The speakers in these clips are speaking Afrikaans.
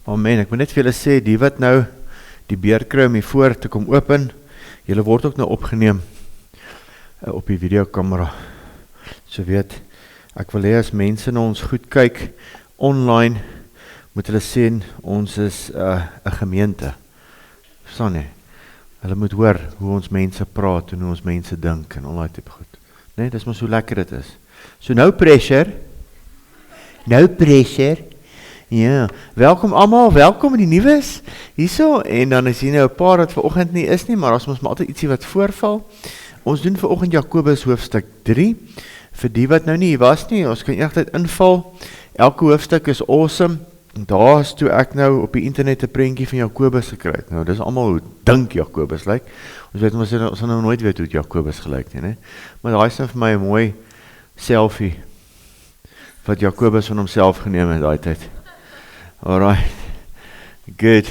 Amen, ek moet net vir julle sê, die wat nou die beerkry om hier voor te kom open, julle word ook nou opgeneem op die videokamera. So weet, ek wil hê as mense na ons goed kyk, online, moet hulle sê, ons is 'n gemeente. Verstaan nie? Hulle moet hoor hoe ons mense praat en hoe ons mense dink en al daai tipe goed. Nee, dis maar so lekker dit is. So no pressure. No pressure. Ja, welkom almal, welkom in die nuus. Hierso en dan is hier nou 'n paar wat vanoggend nie is nie, maar ons moet maar altyd ietsie wat voorval. Ons doen vanoggend Jakobus hoofstuk 3. Vir die wat nou nie hier was nie, ons kan eendag inval. Elke hoofstuk is awesome. Daar is toe ek nou op die internet 'n prentjie van Jakobus gekry het. Nou, dis almal hoe dink Jakobus lyk. Ons weet ons sal nou nooit weet hoe Jakobus gelyk nie, né? Maar daai is nou vir my 'n mooi selfie wat Jakobus van homself geneem het daai tyd. Alright. Good.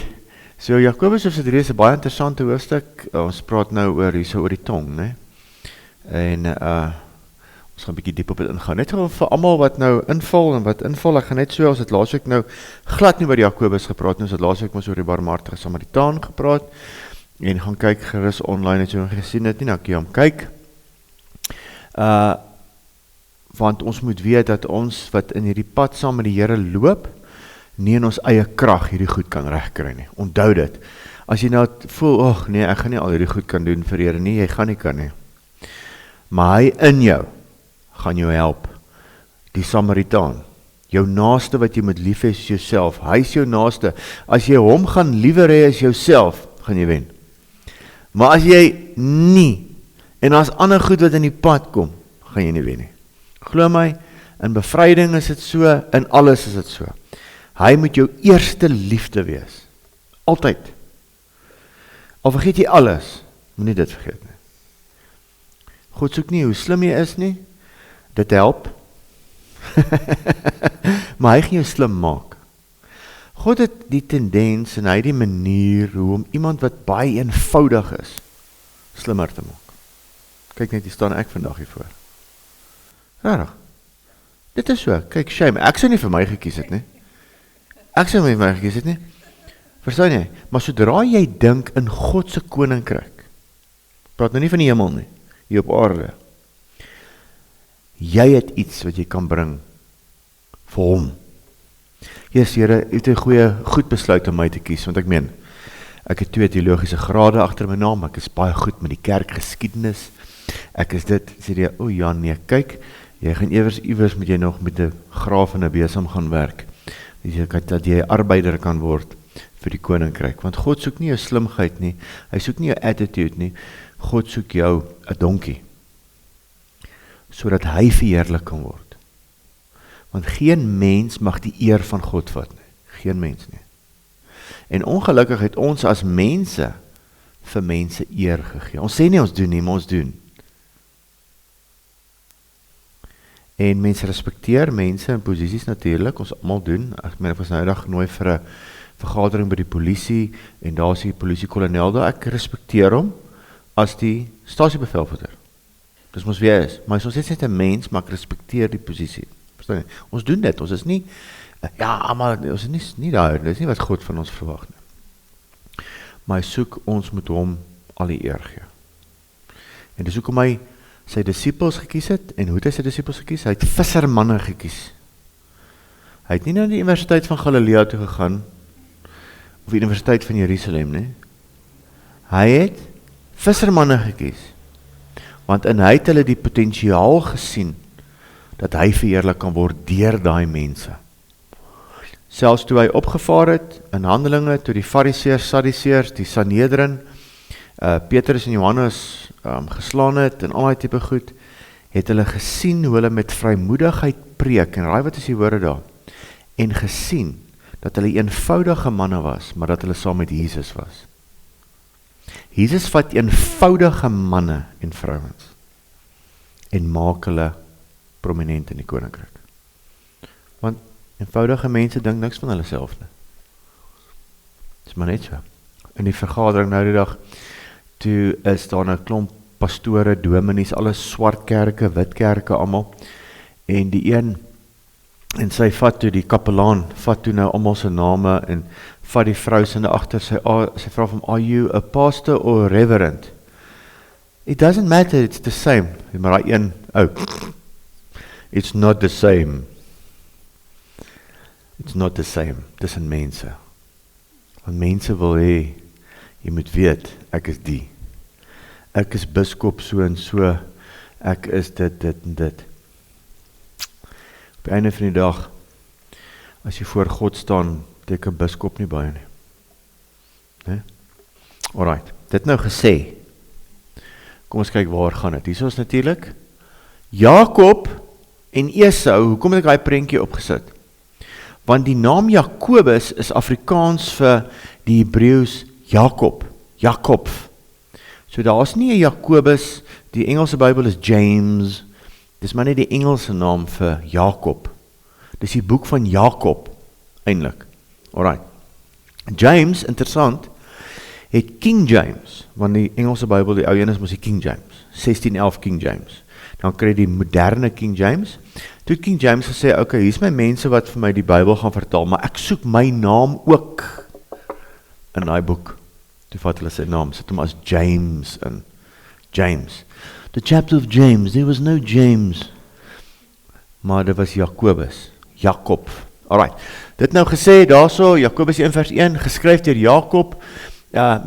So Jakobus hoofstuk 3 is 'n baie interessante hoofstuk. Ons praat nou oor die tong, né? En ons gaan 'n bietjie diep op dit ingaan. Net vir almal wat nou inval en wat inval, ek gaan net so, ons het laasweek nou glad nie oor Jakobus gepraat nie, ons het laasweek ons oor die barmhartige Samaritaan gepraat, en gaan kyk gerus online, het jy gesien het nie, nou kan jy hom kyk. Want ons moet weet dat ons wat in hierdie pad saam met die Here loop, nie in ons eie krag hierdie goed kan regkry nie. Onthou dit. As jy nou voel, nee, ek gaan nie al hierdie goed kan doen vir Here nie, jy gaan nie kan nie. Maar hy in jou gaan jou help. Die Samaritaan, jou naaste wat jy moet lief hê is jouself. Hy is jou naaste. As jy hom gaan liewer hê as jouself, gaan jy wen. Maar as jy nie, en as ander goed wat in die pad kom, gaan jy nie wen nie. Glo my, in bevryding is dit so, in alles is dit so. Hy moet jou eerste liefde wees. Altyd. Al vergeet jy alles, moet nie dit vergeet nie. God soek nie hoe slim jy is nie, dit help. Maar hy gaan jou slim maak. God het die tendens en hy het die manier hoe om iemand wat baie eenvoudig is, slimmer te maak. Kyk net, hier staan ek vandag hiervoor. Rarig. Dit is so, kyk, shame, ek sou nie vir my gekies het nie. Ek sou nie vir my gekies het nie. Verstaan jy? Maar sodra jy dink in God se koninkryk, praat nou nie van die hemel nie, hier op aarde, jy het iets wat jy kan bring vir hom. Jesus, Here, u het 'n goed besluit om my te kies, want ek meen, ek het 2 teologiese grade agter my naam, ek is baie goed met die kerkgeskiedenis, ek is dit, sê jy, ja nee, kyk, jy gaan iewers moet jy nog met 'n graaf en 'n besem gaan werk, dat jy arbeider kan word vir die koninkryk, want God soek nie jou slimheid nie, hy soek nie jou attitude nie, God soek jou 'n donkie, sodat hy verheerlik kan word. Want geen mens mag die eer van God vat nie. Geen mens nie. En ongelukkig het ons as mense vir mense eer gegee. Ons sê nie ons doen nie, maar ons doen. En mense respekteer mense in posisies natuurlik, ons almal doen. Ek meen, ek was nou dag genooi vir 'n vergadering by die polisie, en daar is die polisiekolonel daar, ek respekteer hom as die stasiebevelvoerder. Dis mos wie hy is, maar ons is net 'n mens, maar ek respekteer die posisie. Verstaan jy? Ons doen dit, ons is nie, maar ons is nie daar, dit is nie wat God van ons verwag nie. Maar hy soek, ons moet hom al die eer gee. En dis hoekom hy sy disippels gekies het, en hoe het hy sy disippels gekies? Hy het vissermanne gekies. Hy het nie na die Universiteit van Galilea toe gegaan, of die Universiteit van Jerusalem nie. Hy het vissermanne gekies. Want in hy het hulle die potensiaal gesien, dat hy verheerlik kan word deur daai mense. Selfs toe hy opgevaar het, in Handelinge, toe die Fariseërs, Sadduseërs, die Sanhedrin, Petrus en Johannes geslaan het, en al die tipe goed, het hulle gesien hoe hulle met vrymoedigheid preek, en raai wat is die woorde daar, en gesien, dat hulle eenvoudige manne was, maar dat hulle saam met Jesus was. Jesus vat eenvoudige manne en vrouens en maak hulle prominent in die koninkryk. Want eenvoudige mense dink niks van hulle self nie. Dis maar net so. In die vergadering nou die dag, toe is daar 'n klomp pastore, dominees, alles swart kerke, wit kerke almal, en die een En sy vat toe, die kapelaan, vat toe nou almal se name en vat die vrou se agter, sy vra vir hom, are you a pastor or a reverend? It doesn't matter, it's the same. Maar daai een, it's not the same. It's not the same, tussen mense. Want mense wil hê, jy moet weet, ek is die. Ek is biskop so en so, ek is dit en dit. Op die einde van die dag, as jy voor God staan, beteken biskop nie baie nie. Nee? Alright, dit nou gesê, kom ons kyk waar gaan het. Hier is natuurlik, Jakob en Esau, hoekom het ek daai prentjie opgesit? Want die naam Jakobus is Afrikaans vir die Hebreëus Jakob, Jakob. So daar is nie 'n Jakobus, die Engelse Bybel is James, dis maar net die Engelse naam vir Jakob. Dis die boek van Jakob, eintlik. Alright. James, interessant, het King James, want die Engelse Bybel, die ou een is mos die King James, 1611 King James. Dan kry die moderne King James. Toe King James gesê, okay, hier is my mense wat vir my die Bybel gaan vertaal, maar ek soek my naam ook in daai boek. Toe vat hulle sy naam, sit hom as James in. James. The chapter of James, there was no James, maar dit was Jakobus, Jakob. Alright, dit nou gesê, daarso, Jakobus 1 vers 1, geskryf deur Jakob,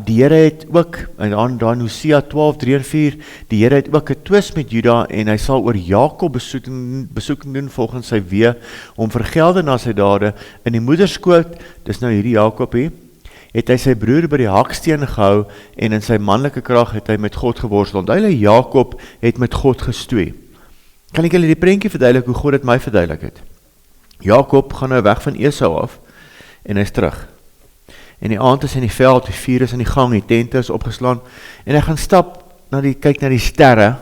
die Here het ook, en dan Hosea 12, 3 en 4, die Here het ook 'n twis met Juda, en hy sal oor Jakob besoeking doen volgens sy wee, om vergelde na sy dade, in die moederskoot, dis nou hierdie Jakob hier, het hy sy broer by die haksteen gehou, en in sy manlike krag het hy met God geworstel. Onthou, Jakob het met God gestoei. Kan ek julle die prentjie verduidelik, hoe God dit my verduidelik het? Jakob gaan nou weg van Esau af, en hy is terug. En die aand is in die veld, die vuur is in die gang, die tente is opgeslaan, en hy gaan stap, kyk na die sterre.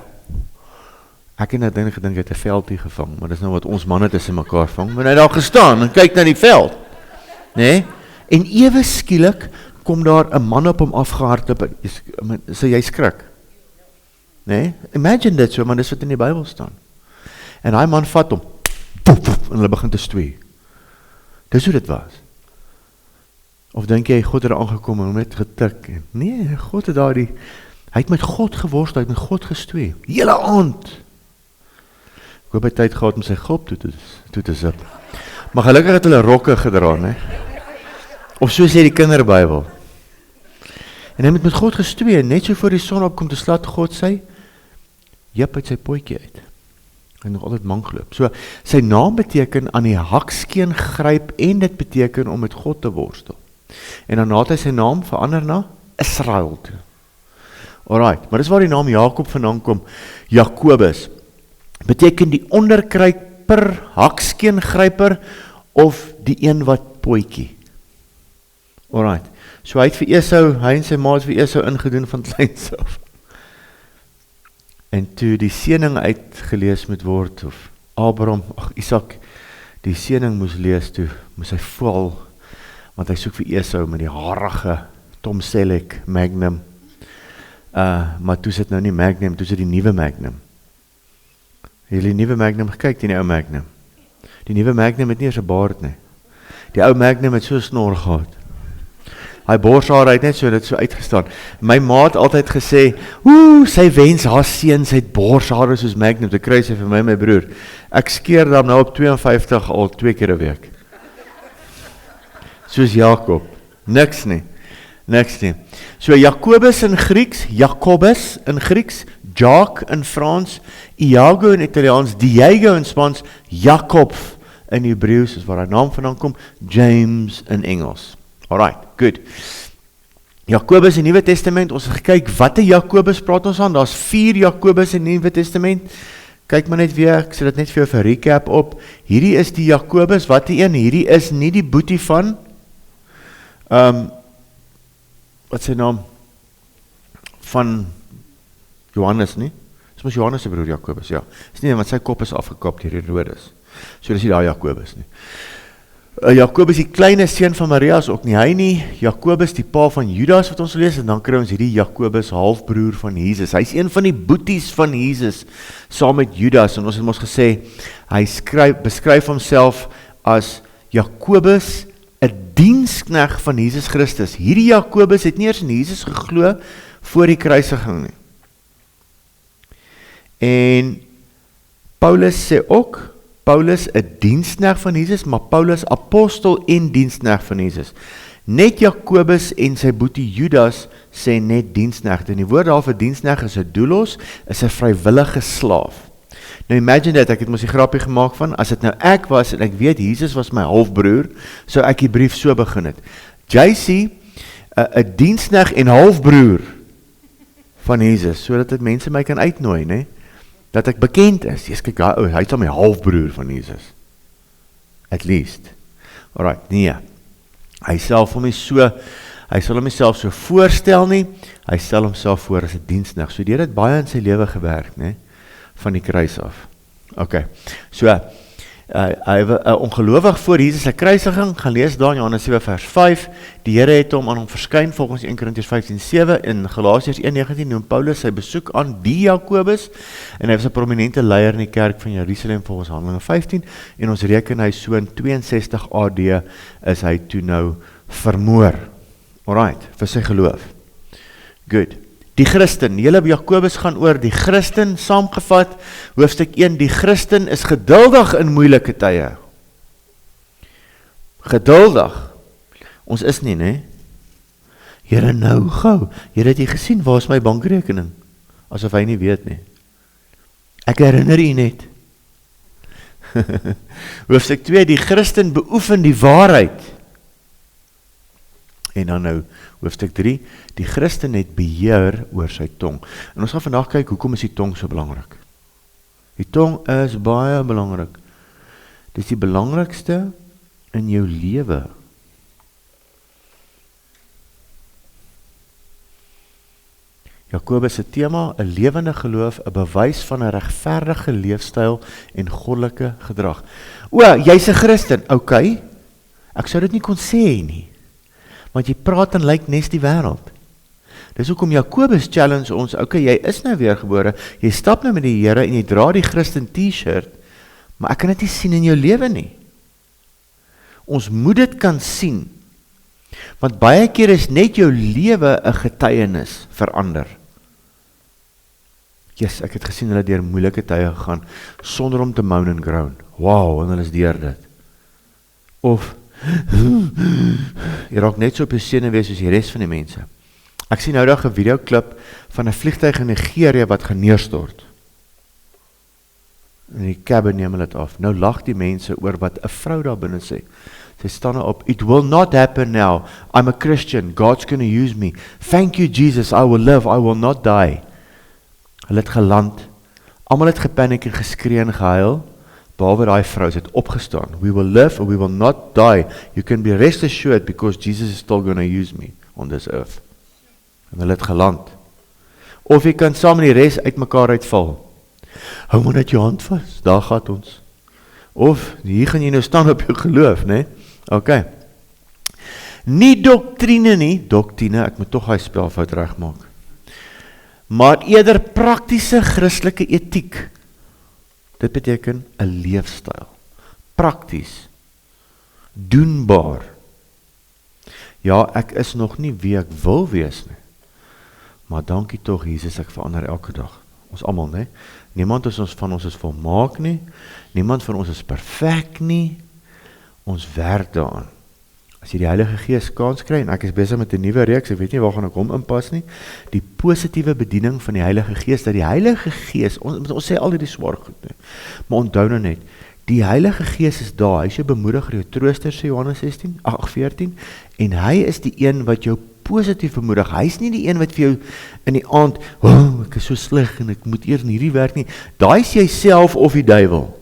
Ek het nou gedink hy het 'n veldie gevang, maar dis nou wat ons manne tussen mekaar vang, maar hy het daar gestaan, en kyk na die veld, nee? En ewe skielik, kom daar 'n man op hom afgehardloop, so jy skrik, nee? Imagine dit so, maar dis wat in die Bybel staan. En hy man vat hom, en hulle begin te stoei. Dis hoe dit was. Of dink jy, God het er aangekom en net getik? Nee, God het daar hy het met God geworstel, hy het met God gestoei. Hele aand. Ek hoop hy tyd gehad om sy gulp toe te zip. Maar gelukkig het hulle rokke gedra, né? Of so sê die kinderbybel. En hy het met God gestoei, net so voor die son opkom, te slaat God sy, jyp uit sy potjie uit. Hy nog altyd mank loop. So, sy naam beteken aan die hakskeen gryp, en dit beteken om met God te worstel. En dan het hy sy naam verander na Israel toe. Alright, maar dis waar die naam Jakob vandaan kom. Jakobus beteken die onderkruiper, hakskeengryper, of die een wat potjie. Alright, so hy het vir Esau, hy en sy maat vir Esau ingedoen van kleins af. En toe die seëning uitgelees moet word, of Abraham, Isak, die seëning moes lees toe, moes hy val, want hy soek vir Esau met die harige Tom Selleck Magnum, maar toe sit nou nie Magnum, toe sit die nuwe Magnum. Het julle die nuwe Magnum gekyk, die ou Magnum? Die nuwe Magnum het nie eens 'n baard nie. Die ou Magnum het so snor gehad. Hy borshaar het net so dit so uitgestaan. My ma het altyd gesê, sy wens haar seun sy het borshaar soos Magnum, te kry sy vir my en my broer. Ek skeer dan nou op 52 al 2 keer 'n week. Soos Jakob. Niks nie. So Jakobus in Grieks, Jakobus in Grieks, Jacques in Frans, Iago in Italiaans, Diego in Spaans, Jakob in Hebreëus, is waar hy naam vandaan kom, James in Engels. Alright, good. Jakobus in die Nuwe Testament, ons het gekyk, wat 'n Jakobus praat ons aan? Daar's 4 Jakobus in die Nuwe Testament. Kyk maar net weer, ek sit dit net vir jou vir recap op. Hierdie is die Jakobus, wat die een? Hierdie is nie die boetie van, wat sy naam? Van Johannes, nie? Dis mos Johannes se broer Jakobus, ja. Dis nie, want sy kop is afgekap deur Herodes. So dis nie daar Jakobus nie. Jakobus die kleine seun van Maria is ook nie hy nie. Jakobus die pa van Judas wat ons lees, en dan kry ons hierdie Jakobus halfbroer van Jesus. Hy is een van die boeties van Jesus saam met Judas, en ons het ons gesê, hy beskryf homself as Jakobus 'n diensknegt van Jesus Christus. Hierdie Jakobus het nie eers in Jesus geglo voor die kruisiging nie. En Paulus sê ook, Paulus 'n diensknegt van Jesus, maar Paulus apostel en diensknegt van Jesus. Net Jakobus en sy boetie Judas sê net diensknegt. En die woord daar vir diensknegt is 'n doulos, is 'n vrywillige slaaf. Nou imagine dit, ek het mos die grappie gemaak van, as dit nou ek was, en ek weet Jesus was my halfbroer, sou ek die brief so begin het. JC, 'n diensknegt en halfbroer van Jesus, sodat dit mense my kan uitnooi, né? Dat ek bekend is. Jy kyk, hy is al my halfbroer van Jesus. At least. Alright, nee. Hy sal homself so voorstel nie, hy stel homself voor as 'n diensknegt. So dit het baie in sy lewe gewerk, né? Van die kruis af. Okay, so, hy was ongelowig voor Jesus se kruisiging, gaan lees daar in Johannes 7 vers 5, die Here het hom aan hom verskyn volgens 1 Korintiërs 15:7, in Galasiërs 1:19 noem Paulus sy besoek aan die Jakobus, en hy was 'n prominente leier in die kerk van Jerusalem volgens Handelinge 15, en ons reken hy so in 62 AD is hy toe nou vermoor. Alright, vir sy geloof. Good. Die Christen, hele Jakobus gaan oor die Christen, saamgevat, hoofstuk 1, die Christen is geduldig in moeilike tye. Geduldig. Ons is nie, né? Here nou gou, Here het jy gesien, waar is my bankrekening? Asof hy nie weet nie. Ek herinner u net. Hoofstuk 2, die Christen beoefen die waarheid. En dan nou, hoofstuk 3, die Christen het beheer oor sy tong. En ons gaan vandag kyk, hoekom is die tong so belangrik? Die tong is baie belangrik. Dit is die belangrikste in jou lewe. Jakobus se tema, 'n lewende geloof, 'n bewys van 'n regverdige leefstyl en goddelike gedrag. O, jy's 'n Christen, okay. Ek sou dit nie kon sê nie. Want jy praat en lyk nes die wêreld. Dis hoekom Jakobus challenge ons, okay, jy is nou weergebore, jy stap nou met die Here en jy dra die Christen t-shirt, maar ek kan dit nie sien in jou lewe nie. Ons moet dit kan sien, want baie keer is net jou lewe 'n getuienis verander. Yes, ek het gesien hulle deur moeilike tye gegaan, sonder om te moan en groan. Wow, en hulle is deur dit. Of, jy raak net so op jou senuwees soos die res van die mense. Ek sien nou dag 'n videoklip van 'n vliegtuig in Nigeria wat gaan neerstort. En die cabin neem hulle dit af. Nou lag die mense oor wat 'n vrou daar binne sê. Sy staan op, it will not happen now. I'm a Christian, God's going to use me. Thank you Jesus, I will live, I will not die. Hulle het geland, almal het gepaniek en geskree en gehuil, behalwe daai vrou het opgestaan. We will live and we will not die. You can be rest assured because Jesus is still going to use me on this earth. En hulle het geland. Of jy kan saam met die res uit mekaar uitval. Hou maar net jou hand vas, daar gaat ons. Of, hier gaan jy nou staan op jou geloof, né? Okay. Nie doktrine nie, doktrine, ek moet tog hy spelfout regmaak. Maar eerder praktiese Christelike etiek. Dit beteken 'n leefstyl. Prakties. Doenbaar. Ja, ek is nog nie wie ek wil wees nie. Maar dankie tog Jesus, ek verander elke dag. Ons almal, né? Niemand van ons is volmaak nie. Niemand van ons is perfek nie. Ons werk daaraan. As jy die Heilige Gees kans kry, en ek is besig met 'n nuwe reeks, ek weet nie waar gaan ek hom inpas nie, die positiewe bediening van die Heilige Gees, dat die Heilige Gees, ons sê altyd die swaar goed, nie, maar onthou nou net, die Heilige Gees is daar, hy is jou bemoediger, jou trooster, sê Johannes 14, en hy is die een wat jou positief bemoedig, hy is nie die een wat vir jou in die aand, oh, ek is so sleg, en ek moet eers in hierdie werk nie, daai is jy self of die duiwel.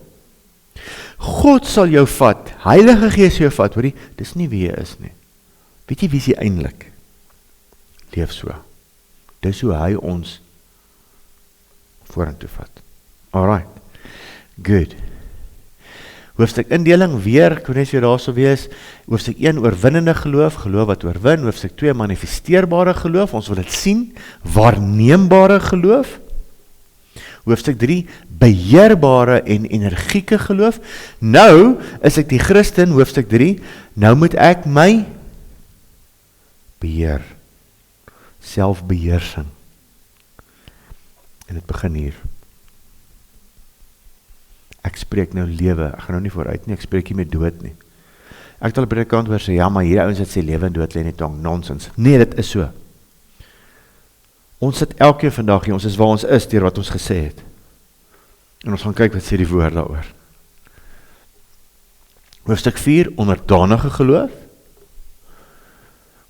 God sal jou vat, Heilige Gees jou vat, hoorie, dis nie wie jy is nie. Weet jy wie is jy eintlik? Leef so. Dis hoe hy ons vorentoe vat. Alright, good. Hoofstuk indeling weer, ek wil net weer daar so wees, hoofstuk 1 oorwinnende geloof, geloof wat oorwin, hoofstuk 2 manifesteerbare geloof, ons wil dit sien, waarneembare geloof, Hoofstuk 3, beheerbare en energieke geloof. Nou is ek die Christen, hoofstuk 3, nou moet ek my beheer, selfbeheersing. En dit begin hier. Ek spreek nou lewe, ek gaan nou nie vooruit nie, ek spreek nie met dood nie. Ek het al op die kant hoor sê, ja, maar hier ouens het sê lewe en dood lê in die tong, nonsens. Nee, dit is so. Ons sit elke vandag hier, ons is waar ons is, deur wat ons gesê het. En ons gaan kyk wat sê die woord daaroor. Hoofstuk 4, onderdanige geloof.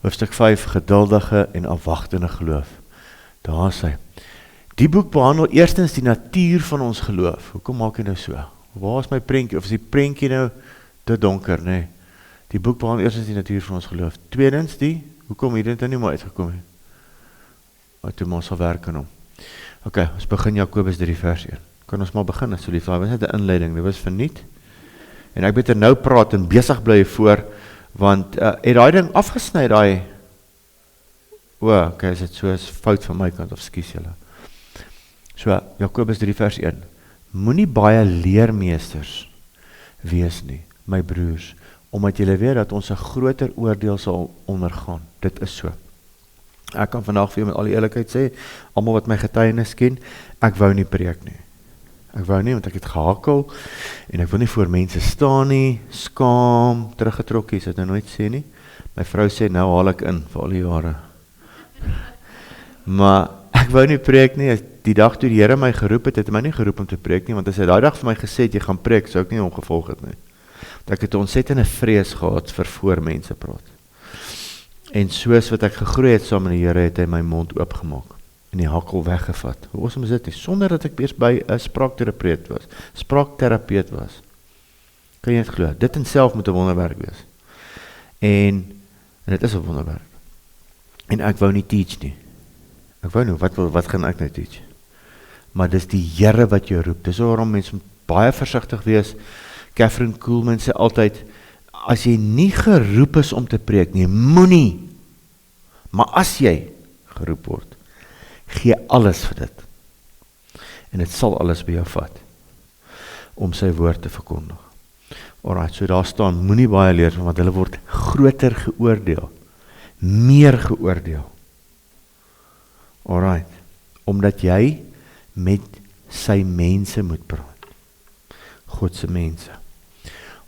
Hoofstuk 5, geduldige en afwagtende geloof. Daar is hy. Die boek behandel eerstens die natuur van ons geloof. Hoekom maak jy nou so? Waar is my prentjie? Of is die prentjie nou te donker? Nee. Die boek behandel eerstens die natuur van ons geloof. Tweedens hoekom hier dit nou nie maar uitgekom het? Toe ons sal werk aan hom. Ok, ons begin Jakobus 3 vers 1. Kan ons maar begin asseblief, daar was net 'n inleiding, dit was verniet. En ek beter nou praat en besig bly voor, want het daai ding afgesny, daai, ok, is dit so fout van my kant, of skus julle. So, Jakobus 3 vers 1. Moenie baie leermeesters wees nie, my broers, omdat julle weet dat ons 'n groter oordeel sal ondergaan. Dit is so. Ek kan vandag vir jou met al die eerlikheid sê, almal wat my getuienis ken, ek wou nie preek nie. Ek wou nie, want ek het gehakel, en ek wil nie voor mense staan nie, skaam, teruggetrokkie, is dit nou nooit sê nie. My vrou sê, nou haal ek in, vir al die jare. Maar, ek wou nie preek nie, die dag toe die Here my geroep het my nie geroep om te preek nie, want as hy daai dag vir my gesê het, jy gaan preek, sou ek nie omgevolg het nie. Want ek het 'n ontsettende vrees gehad vir voor mense praat. En soos wat ek gegroei het saam met die Here, het hy my mond oopgemaak en die hakkel weggevat. Hoe awesome is dit nie? Sonder dat ek eers by 'n spraakterapeut was. Kan jy dit glo? Dit in self moet 'n wonderwerk wees. En dit is 'n wonderwerk. En ek wou nie teach nie. Ek wou nou, wat gaan ek nou teach? Maar dis die Here wat jou roep. Dis waarom mense moet baie versigtig wees. Catherine Kuhlman sê altyd, as jy nie geroep is om te preek nie, moenie. Maar as jy geroep word, gee alles vir dit. En dit sal alles by jou vat, om sy woord te verkondig. Alright, so daar staan, moenie baie leer, want hulle word groter geoordeel, meer geoordeel. Alright, omdat jy met sy mense moet praat. God se mense.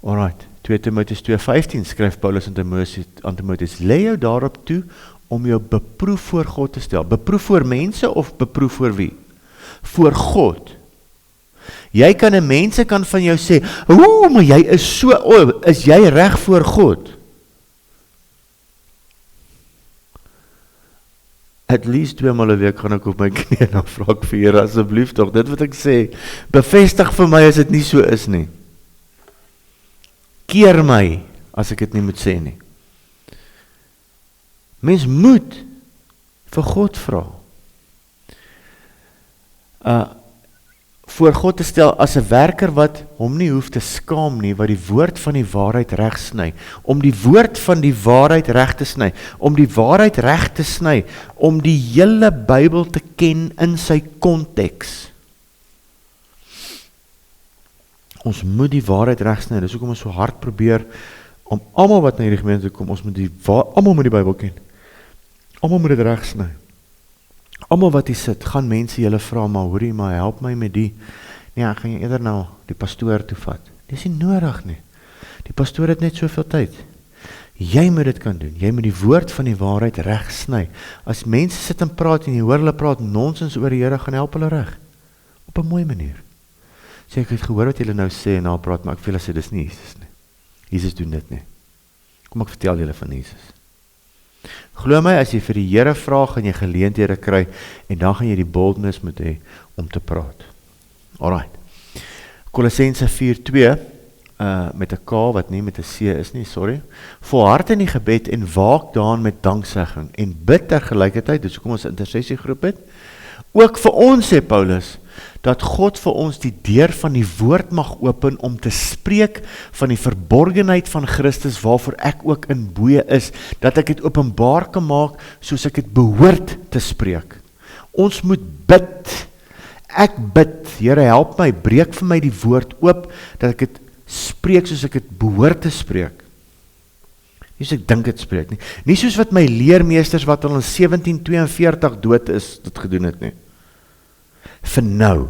Alright, 2 Timoteus 2:15 skryf Paulus aan Timoteus, lê jou daarop toe om jou beproef voor God te stel. Beproef voor mense of beproef voor wie? Voor God. Jy kan 'n mense kan van jou sê, maar jy is so, is jy reg voor God? At least 2 maal 'n week gaan ek op my knie en dan vra ek vir Here asseblief tog, dit wat ek sê, bevestig vir my as dit nie so is nie. Keer my as ek dit nie moet sê nie. Mens moet vir God vra. Voor God te stel as 'n werker wat hom nie hoef te skaam nie, wat die woord van die waarheid reg sny, om die woord van die waarheid reg te sny, om die waarheid reg te sny, om die hele Bybel te ken in sy konteks. Ons moet die waarheid reg sny, dis hoekom ons so hard probeer om almal wat na hierdie gemeente kom, ons moet almal moet die Bybel ken. Almal moet dit reg sny. Almal wat hier sit, gaan mense julle vra, maar hoorie, maar help my met die. Nee, ek gaan jy eerder nou die pastoor toe vat. Dis nie nodig nie. Die pastoor het net soveel tyd. Jy moet dit kan doen. Jy moet die woord van die waarheid reg sny. As mense sit en praat en jy hoor hulle praat nonsens oor die Here, gaan help hulle reg. Op 'n mooi manier. Sê ek het gehoor wat julle nou sê en nou praat, maar ek voel as dis nie Jesus nie. Jesus doen dit nie. Kom ek vertel julle van Jesus. Glo my, as jy vir die Here vra, gaan jy geleenthede kry en dan gaan jy die boldness moet hê om te praat. Alright. Kolossense 4:2 met 'n K wat nie met 'n C is nie, sorry. Volhard in die gebed en waak daaraan met danksegging en bid tergelykertyd, dis hoekom ons 'n intersessiegroep het. Ook vir ons, sê Paulus, dat God vir ons die deur van die woord mag open om te spreek van die verborgenheid van Christus waarvoor ek ook in boeye is, dat ek dit openbaar kan maak soos ek dit behoort te spreek. Ons moet bid. ek bid, Here, help my, breek vir my die woord oop, dat ek het spreek soos ek het behoort te spreek. Nie soos ek dink het spreek nie. Nie soos wat my leermeesters wat al in 1742 dood is, dit gedoen het nie. Vir nou.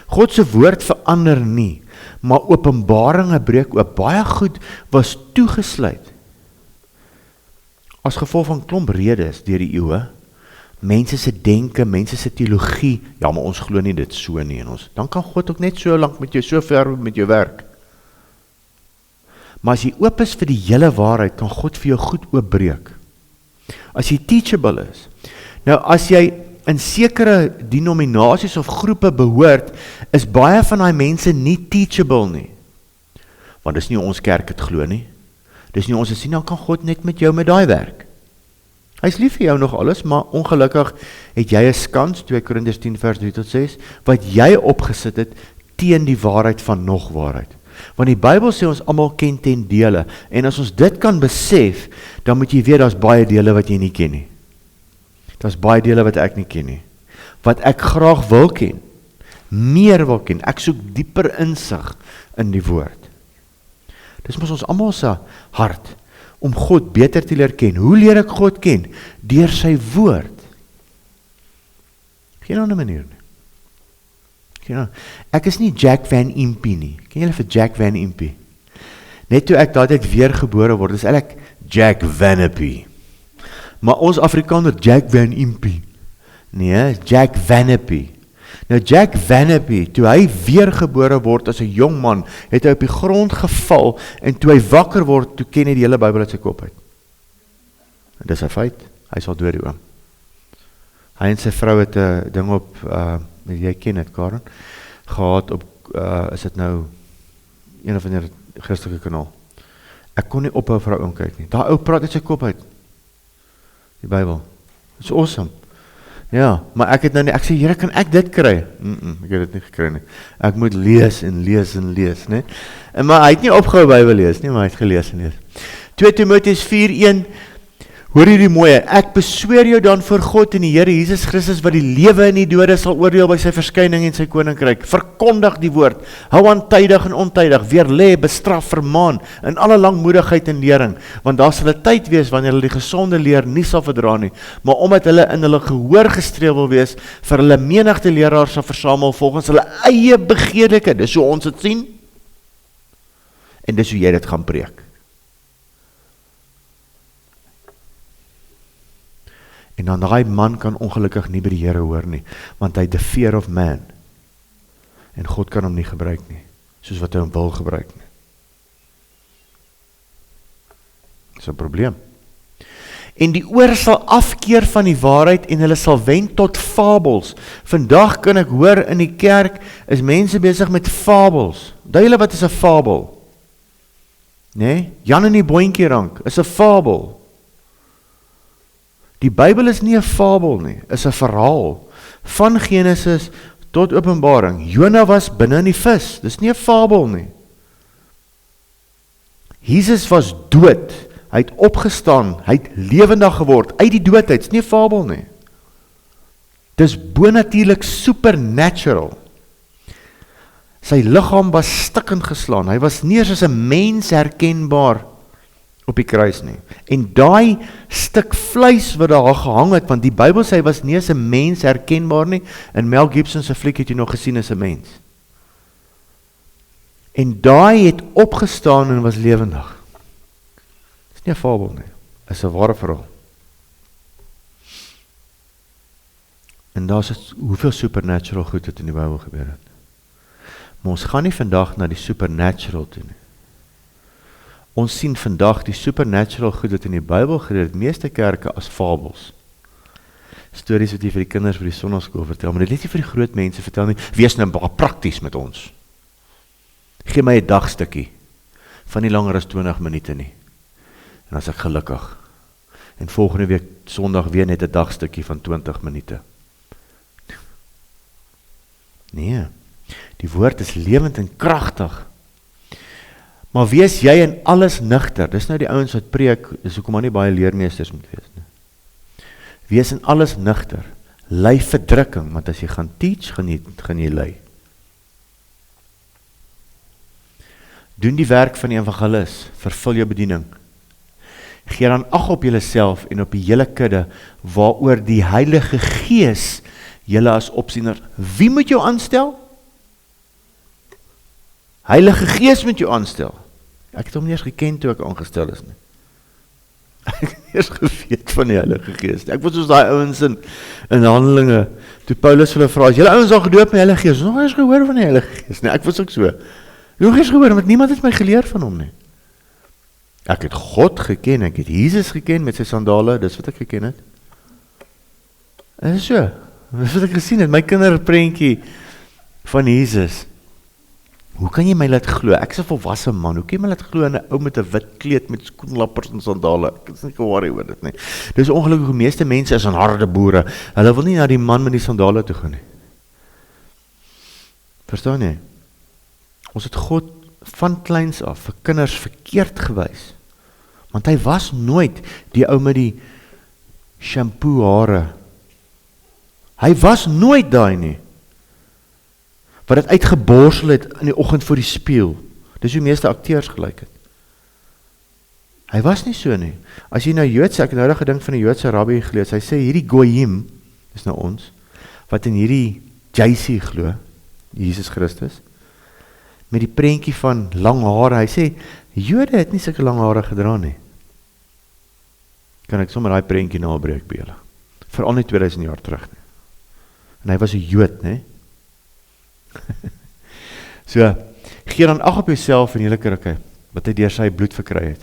God se woord verander nie, maar openbaringe breek oop. Baie goed was toegesluit. As gevolg van klomp redes deur die eeue, mense se denke, mense se teologie, ja, maar ons glo nie dit so nie in ons. Dan kan God ook net so lank met jou, so ver met jou werk. Maar as jy oop is vir die hele waarheid, kan God vir jou goed oopbreek. As jy teachable is. Nou, as jy in sekere denominasies of groepe behoort, is baie van die mense nie teachable nie. Want dis nie ons kerk het glo nie. Dis nie ons sien, dan kan God net met jou met daai werk. Hy is lief vir jou nog alles, maar ongelukkig het jy 'n skans, 2 Korintiërs 10 vers 3 tot 6, wat jy opgesit het teen die waarheid van nog waarheid. Want die Bybel sê ons almal ken ten dele, en as ons dit kan besef, dan moet jy weet, daar's baie dele wat jy nie ken nie. Daar's baie dele wat ek nie ken nie. Wat ek graag wil ken, meer wil ken, ek soek dieper insig in die woord. Dis mos ons almal se hart, om God beter te leer ken. Hoe leer ek God ken? Deur sy woord. Geen ander manier nie. Ek is nie Jack Van Impe nie. Ken julle vir Jack Van Impe? Net toe ek daardie weergebore word, is ek Jack Vanapie. Maar ons Afrikaner Jack Van Impe. Nee, Jack Vanapie. Nou Jack Vanapie, toe hy weergebore word as 'n jong man, het hy op die grond geval, en toe hy wakker word, toe ken hy die hele Bybel uit sy kop uit. En dis 'n feit, hy is al dood die oom. Hy en sy vrou het 'n ding op, jy ken het, Karen, gehad op, is dit nou, een of ander Christelike kanaal. Ek kon nie ophou vir ou kyk nie. Daai ou praat uit sy kop uit. Die Bybel. It's awesome. Ja, maar ek het nou nie, ek sê, Here, kan ek dit kry? Ek het dit nie gekry nie. Ek moet lees en lees en lees, nee. Maar hy het nie opgehou Bybel lees nie, maar hy het gelees en lees. 2 Timoteus 4:1, hoor hierdie mooie, ek besweer jou dan voor God en die Here Jesus Christus, wat die lewe en die dode sal oordeel by sy verskyning en sy koninkryk. Verkondig die woord, hou aan tydig en ontydig, weerlê, bestraf, vermaan, in alle langmoedigheid en lering, want daar sal 'n tyd wees wanneer hulle die gesonde leer nie sal verdra nie, maar omdat hulle in hulle gehoor gestreel wil wees, vir hulle menigte leraars sal versamel volgens hulle eie begeerlike. Dis hoe ons dit sien, en dis hoe jy dit gaan preek. En dan daai man kan ongelukkig nie by die Here hoor nie, want hy het the fear of man. En God kan hom nie gebruik nie, soos wat hy hom wil gebruik nie. Dis 'n probleem. En die oor sal afkeer van die waarheid en hulle sal wend tot fabels. Vandag kan ek hoor in die kerk is mense besig met fabels. Dui julle wat is 'n fabel? Nee, Jan en die boontjie rank is 'n fabel. Die Bybel is nie 'n fabel nie, is 'n verhaal van Genesis tot Openbaring. Jona was binne in die vis, dis nie 'n fabel nie. Jesus was dood, hy het opgestaan, hy het lewendig geword uit die doodheid, dis nie 'n fabel nie. Dis bonatuurlik supernatural. Sy liggaam was stikkend geslaan, hy was nie eens as 'n mens herkenbaar op die kruis nie. En daai stuk vleis wat daar gehang het, want die Bybel sê hy was nie as 'n mens herkenbaar nie, en Mel Gibson se fliek het jy nog gesien as 'n mens. En daai het opgestaan en was lewendig. Dis nie 'n fabel nie, is 'n ware verhaal. En daar is hoeveel supernatural goed het in die Bybel gebeur het. Maar ons gaan nie vandag na die supernatural toe nie. Ons sien vandag die supernatural goed wat in die Bybel gebeur het, meeste kerke as fabels. Stories wat jy vir die kinders vir die sonnaskool vertel, maar dit net nie vir die groot mense vertel nie, wees nou baie prakties met ons. Gee my 'n dagstukkie, van nie langer as 20 minute nie, en as ek gelukkig. En volgende week Sondag weer net 'n dagstukkie van 20 minute. Nee, die woord is lewend en kragtig. Maar wees jy in alles nugter. Dis nou die ouens wat preek, dis hoekom maar nie baie leermeesters moet wees nie. Wees in alles nugter, ly verdrukking, want as jy gaan teach, gaan jy ly. Doen die werk van die evangelis, vervul jou bediening. Gee dan ag op julleself en op die hele kudde, waaroor die Heilige Gees julle as opsiener. Wie moet jou aanstel? Heilige Gees moet jou aanstel. Ek het hom nie eens geken toe ek aangestel is nie. Ek het eers geweet van die Heilige Gees. Ek was soos daai ouens in Handelinge, toe Paulus hulle vra, is julle ouens al gedoop met die Heilige Gees? Nog eens gehoor van die Heilige Gees? Nee, ek was ook so. Nog eens gehoor, want niemand het my geleer van hom nie. Ek het God geken, ek het Jesus geken met sy sandale, dis wat ek geken het. En so, dis wat ek gesien het, my kinderprentjie van Jesus. Hoe kan jy my laat glo? Ek is 'n volwasse man, hoe kan jy my laat glo in 'n ou met 'n wit kleed met skoenlappers en sandale? Ek is nie gewaar oor dit nie. Dis ongelukkig hoe meeste mense is aan harde boere. Hulle wil nie na die man met die sandale toe gaan nie. Verstaan jy? Ons het God van kleins af vir kinders verkeerd gewys. Want hy was nooit die ou met die shampoo hare. Hy was nooit daai nie. Wat het uitgeborsel het in die oggend voor die spieël. Dis hoe meeste akteurs gelyk het. Hy was nie so nie. As jy nou Joodse, ek het nou gedink van die Joodse rabbi gelees, hy sê hierdie Goyim, dis nou ons, wat in hierdie JC glo, Jesus Christus, met die prentjie van lang hare, hy sê, Jode het nie sulke lang hare gedra nie. Kan ek sommer daai prentjie nabreek by julle. Veral nie 2000 jaar terug nie. En hy was 'n Jood, né? So, gee dan ag op jouself en julle kerke, wat hy deur sy bloed verkry het.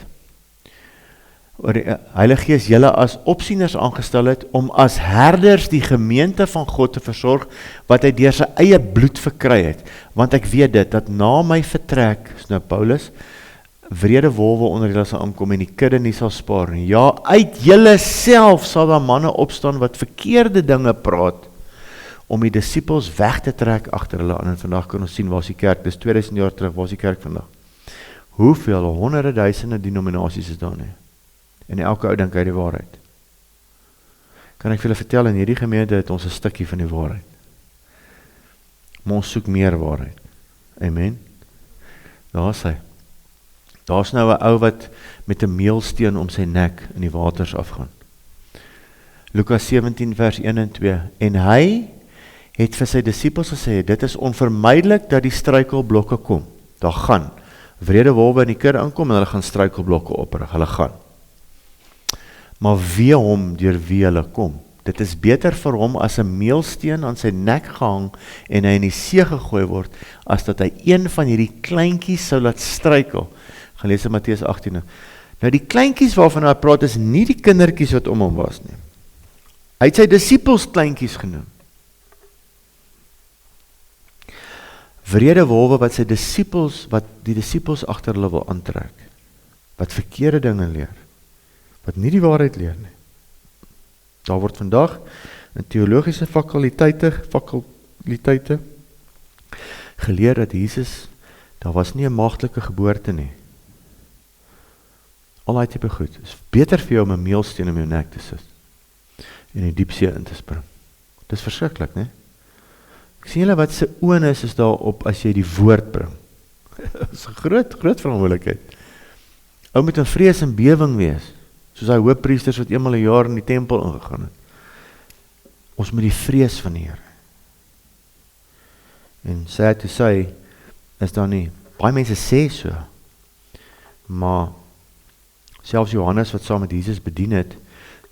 Oor die Heilige Gees julle as opsieners aangestel het, om as herders die gemeente van God te versorg, wat hy deur sy eie bloed verkry het. Want ek weet dit, dat na my vertrek, is nou Paulus, wrede wolwe onder julle sal aankom en die kudde nie sal spaar nie. Ja, uit julle self sal daar manne opstaan wat verkeerde dinge praat, om die disippels weg te trek agter hulle aan. En vandag kan ons sien, waar is die kerk? Dis 2000 jaar terug, waar is die kerk vandag? Hoeveel, honderde duisende denominasies is daar nie? En elke ou dink hy die waarheid. Kan ek vir julle vertel, in hierdie gemeente het ons 'n stukkie van die waarheid. Maar ons soek meer waarheid. Amen. Daar is hy. Daar's nou 'n ou wat met 'n meelsteen om sy nek in die waters afgaan. Lukas 17 vers 1 en 2. En hy het vir sy disippels gesê, dit is onvermydelik dat die struikelblokke kom. Daar gaan wrede wolwe in die kudde aankom en hulle gaan struikelblokke oprig. Hulle gaan. Maar wee hom deur wie hulle kom. Dit is beter vir hom as 'n meelsteen aan sy nek gehang en hy in die see gegooi word, as dat hy een van hierdie kleintjies sou laat struikel. Gaan lees in Matteus 18. Nou die kleintjies waarvan hy praat is nie die kindertjies wat om hom was nie. Hy het sy disippels kleintjies genoem. Wrede wolwe wat die disippels agter hulle wil aantrek. Wat verkeerde dinge leer. Wat nie die waarheid leer nie. Daar word vandag in teologiese fakulteite geleer dat Jesus, daar was nie 'n maagdelike geboorte nie. Al daai tipe goed. Is beter vir jou om 'n meelsteen om jou nek te sit en in die diepsee in te spring. Dis verskriklik, né? Ek sien julle wat se oornis is daarop as jy die woord bring. Dis 'n groot verantwoordelikheid. Ou moet in vrees en bewing wees, soos hy hoofpriesters wat eenmal 'n jaar in die tempel ingegaan het. Ons moet die vrees van die Here. En sad to say, is daar nie, baie mense sê so, maar selfs Johannes wat saam met Jesus bedien het,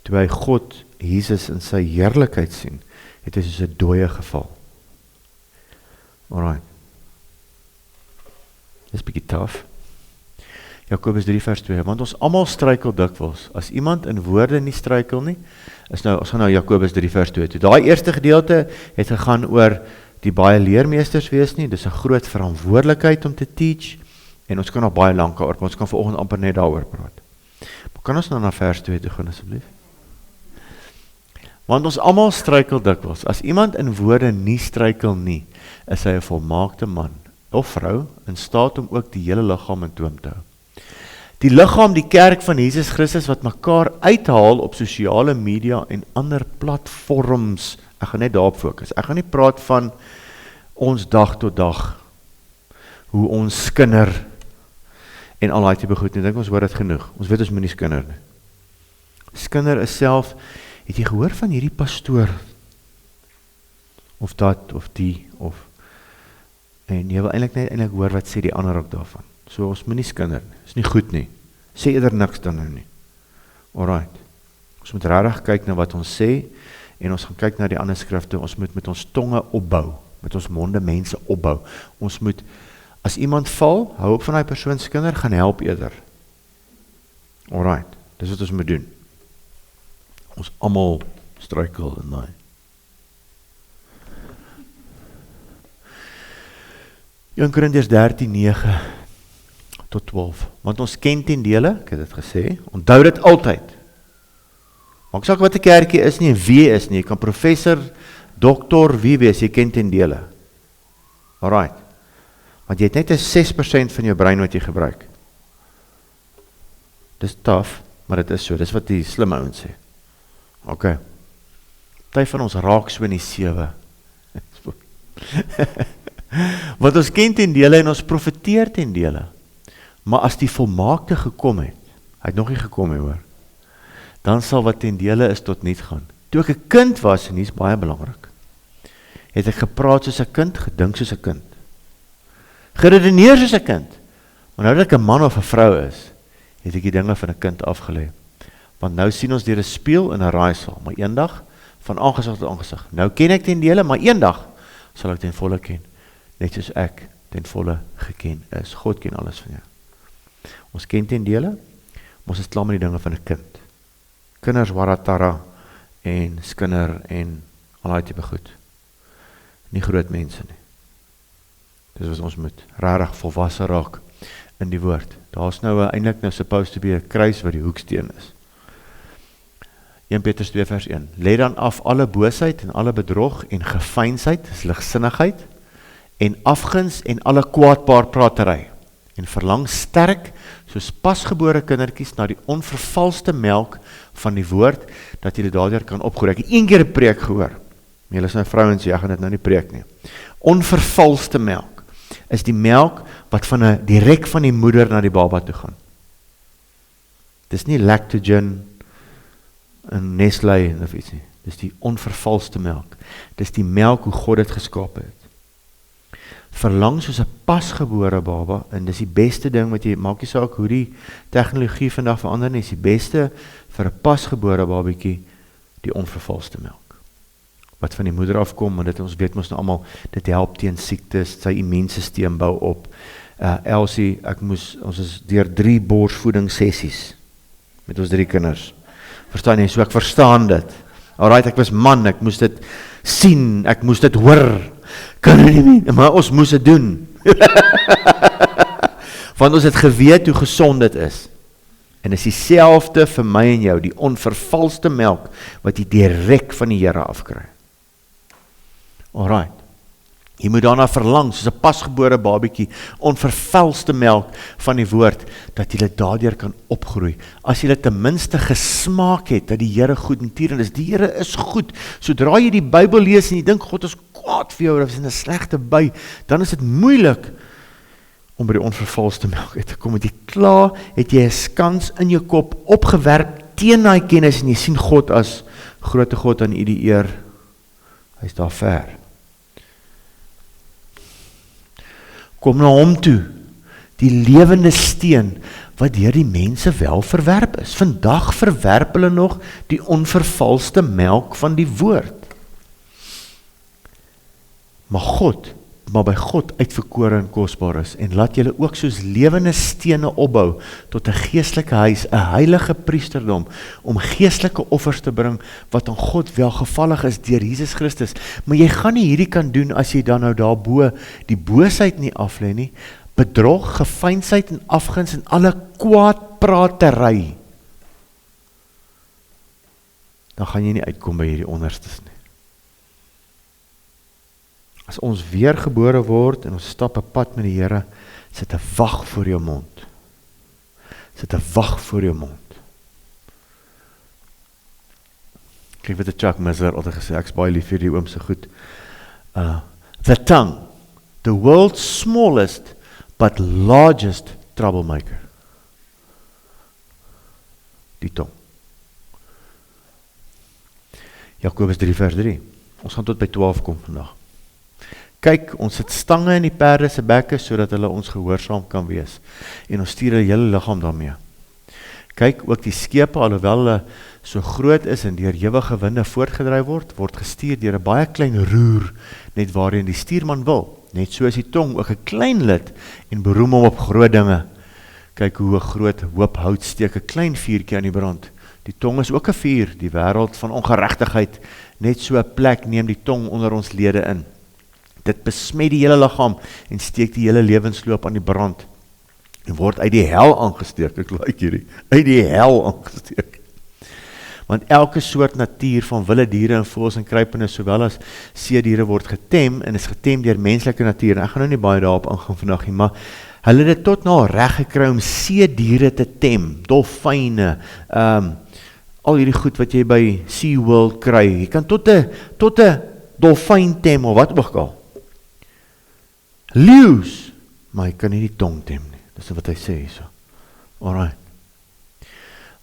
toe hy God, Jesus in sy heerlikheid sien, het hy soos 'n dooie geval. Alright. Dis bietjie taaf. Jakobus 3 vers 2, want ons almal struikel dikwels. As iemand in woorde nie struikel nie, ons gaan nou Jakobus 3 vers 2 toe. Daai eerste gedeelte het gegaan oor die baie leermeesters wees nie, dis 'n groot verantwoordelikheid om te teach, en ons kan nog baie lank daaroor, ons kan vanoggend amper net daaroor praat. Maar kan ons nou na vers 2 toe gaan asseblief? Want ons almal struikel dikwels. As iemand in woorde nie struikel nie, is hy 'n volmaakte man of vrou in staat om ook die hele liggaam in toom te hou. Die liggaam, die kerk van Jesus Christus wat mekaar uithaal op sosiale media en ander platforms Ek gaan net daarop fokus. Ek gaan nie praat van ons dag tot dag, hoe ons skinder en al die tipe goed nie. Ek dink ons hoor dit genoeg. Ons weet ons moet nie skinder nie. Skinder is self, het jy gehoor van hierdie pastoor? Of dat, of die, of en jy wil eintlik hoor wat sê die ander ook daarvan. So ons moet nie skinder nie. Is nie goed nie. Sê eerder niks dan nou nie. Alright. Ons moet regtig kyk na wat ons sê en ons gaan kyk na die ander skrifte. Ons moet met ons tonge opbou, met ons monde mense opbou. Ons moet as iemand val, hou op van die persoon se kinder, gaan help eerder. Alright. Dis wat ons moet doen. Ons almal struikel in daai. In Korintiërs 13:9 tot 12. Want ons ken ten dele, ek het dit gesê, onthou dit altyd. Maak saak wat 'n kerkie is nie en wie jy is nie. Jy kan professor, dokter, wie wees, jy ken ten dele. Alright. Want jy het net 'n 6% van jou brein wat jy gebruik. Dis tough, maar dit is so. Dis wat die slim ouens sê. OK. Party van ons raak so in die 7. Want ons ken ten dele en ons profeteer ten dele. Maar as die volmaakte gekom het, hy het nog nie gekom nie hoor, dan sal wat ten dele is tot niet gaan. Toe ek 'n kind was, en die is baie belangrik, het ek gepraat soos 'n kind, gedink soos 'n kind, geredeneer soos 'n kind, maar nou dat ek 'n man of 'n vrou is, het ek die dinge van 'n kind afgelê. Want nou sien ons deur 'n spieël in 'n raaisel, maar eendag van aangesig tot aangesig. Nou ken ek ten dele, maar eendag sal ek ten volle ken, net soos ek ten volle geken is. God ken alles van jou. Ons ken ten dele, maar ons is klaar met die dinge van 'n kind. Kinders waratara en skinder en al die tipe goed. Nie groot mense nie. Dis wat ons moet regtig volwasse raak in die woord. Daar's nou eintlik nou supposed to be 'n kruis wat die hoeksteen is. 1 Petrus 2 vers 1. Lê dan af alle boosheid en alle bedrog en geveinsheid, dis ligsinnigheid, en afguns en alle kwaadpratery. En verlang sterk, soos pasgebore kindertjies, na die onvervalste melk van die woord, dat julle daardeur kan opgroei. Ek het een keer 'n preek gehoor. Julle is nou vrouens, jy gaan dit nou nie preek nie. Onvervalste melk is die melk wat direk van die moeder na die baba toe gaan. Dis nie lactogen en Nestlé of iets nie. Dis die onvervalste melk. Dis die melk hoe God dit geskaap het. Verlang soos 'n pasgebore baba, en dis die beste ding wat jy, maak nie saak hoe die tegnologie vandag verander nie, is die beste vir 'n pasgebore babietjie, die onvervalste melk. Wat van die moeder afkom, want dit ons weet mos nou almal, dit help teen siektes, sy immuunstelsel bou op. Elsie, ons is deur 3 borsvoedingssessies met ons 3 kinders. Verstaan jy? So ek verstaan dit. Alright, ek was man, ek moes dit sien, ek moes dit hoor. Kan nie, maar ons moes dit doen. Want ons het geweet hoe gesond dit is. En is dieselfde vir my en jou, die onvervalste melk, wat jy direk van die Here afkry. Alright. Jy moet daarna verlang, soos 'n pasgebore babietjie, onvervalste melk van die woord, dat jy daardeur kan opgroei. As jy ten minste gesmaak het, dat die Here goed en tierend is. Die Here is goed. Sodra jy die Bybel lees en jy dink God is kwaad vir jou, of is in 'n slegte by, dan is dit moeilik om by die onvervalste melk uit te kom. Het jy klaar, het jy 'n skans in jou kop opgewerp teen daai kennis, en jy sien God as grote God aan u die eer. Hy is daar ver. Kom na hom toe, die lewende steen, wat deur die mense wel verwerp is. Vandag verwerp hulle nog die onvervalste melk van die woord. Maar by God uitverkore en kosbaar is, en laat julle ook soos lewende stene opbou, tot 'n geestelike huis, 'n heilige priesterdom, om geestelike offers te bring, wat aan God welgevallig is deur Jesus Christus. Maar jy gaan nie hierdie kan doen, as jy dan nou daarbo die boosheid nie aflê nie, bedrog, geveinsheid en afguns en alle kwaadpratery. Dan gaan jy nie uitkom by hierdie onderstes nie. As ons weergebore word en ons stap 'n pad met die Here, sit 'n wag voor jou mond. Sit 'n wag voor jou mond. Kyk wat 'n Chuck Missler altyd gesê, ek's baie lief vir die oom so goed. The tongue, the world's smallest but largest troublemaker. Die tong. Jakobus 3 vers 3. Ons gaan tot by 12 kom vandag. Kyk, ons sit stange in die perde se bekke sodat hulle ons gehoorsaam kan wees. En ons stuur hulle hele liggaam daarmee. Kyk, ook die skepe, alhoewel hulle so groot is en deur ewige winde voortgedryf word gestuur deur 'n baie klein roer, net waarheen die stuurman wil. Net so is die tong ook 'n klein lid en beroem hom op groot dinge. Kyk hoe 'n groot hoop hout steek 'n klein vuurtjie aan die brand. Die tong is ook 'n vuur, die wêreld van ongeregtigheid. Net so 'n plek neem die tong onder ons lede in. Dit besmet die hele liggaam en steek die hele lewensloop aan die brand. En word uit die hel aangesteek, ek like hierdie, uit die hel aangesteek. Want elke soort natuur van wilde diere en voëls en kruipende sowel as seediere word getem en is getem deur menslike natuur. En ek gaan nou nie baie daarop ingaan vandag nie, maar hulle het dit tot nou reg gekry om seediere te tem, dolfyne, al hierdie goed wat jy by SeaWorld kry. Jy kan tot 'n dolfyn tem of wat ook al. Leeu's, maar jy kan nie die tong tem nie. Dis wat hy sê hierso. Alright.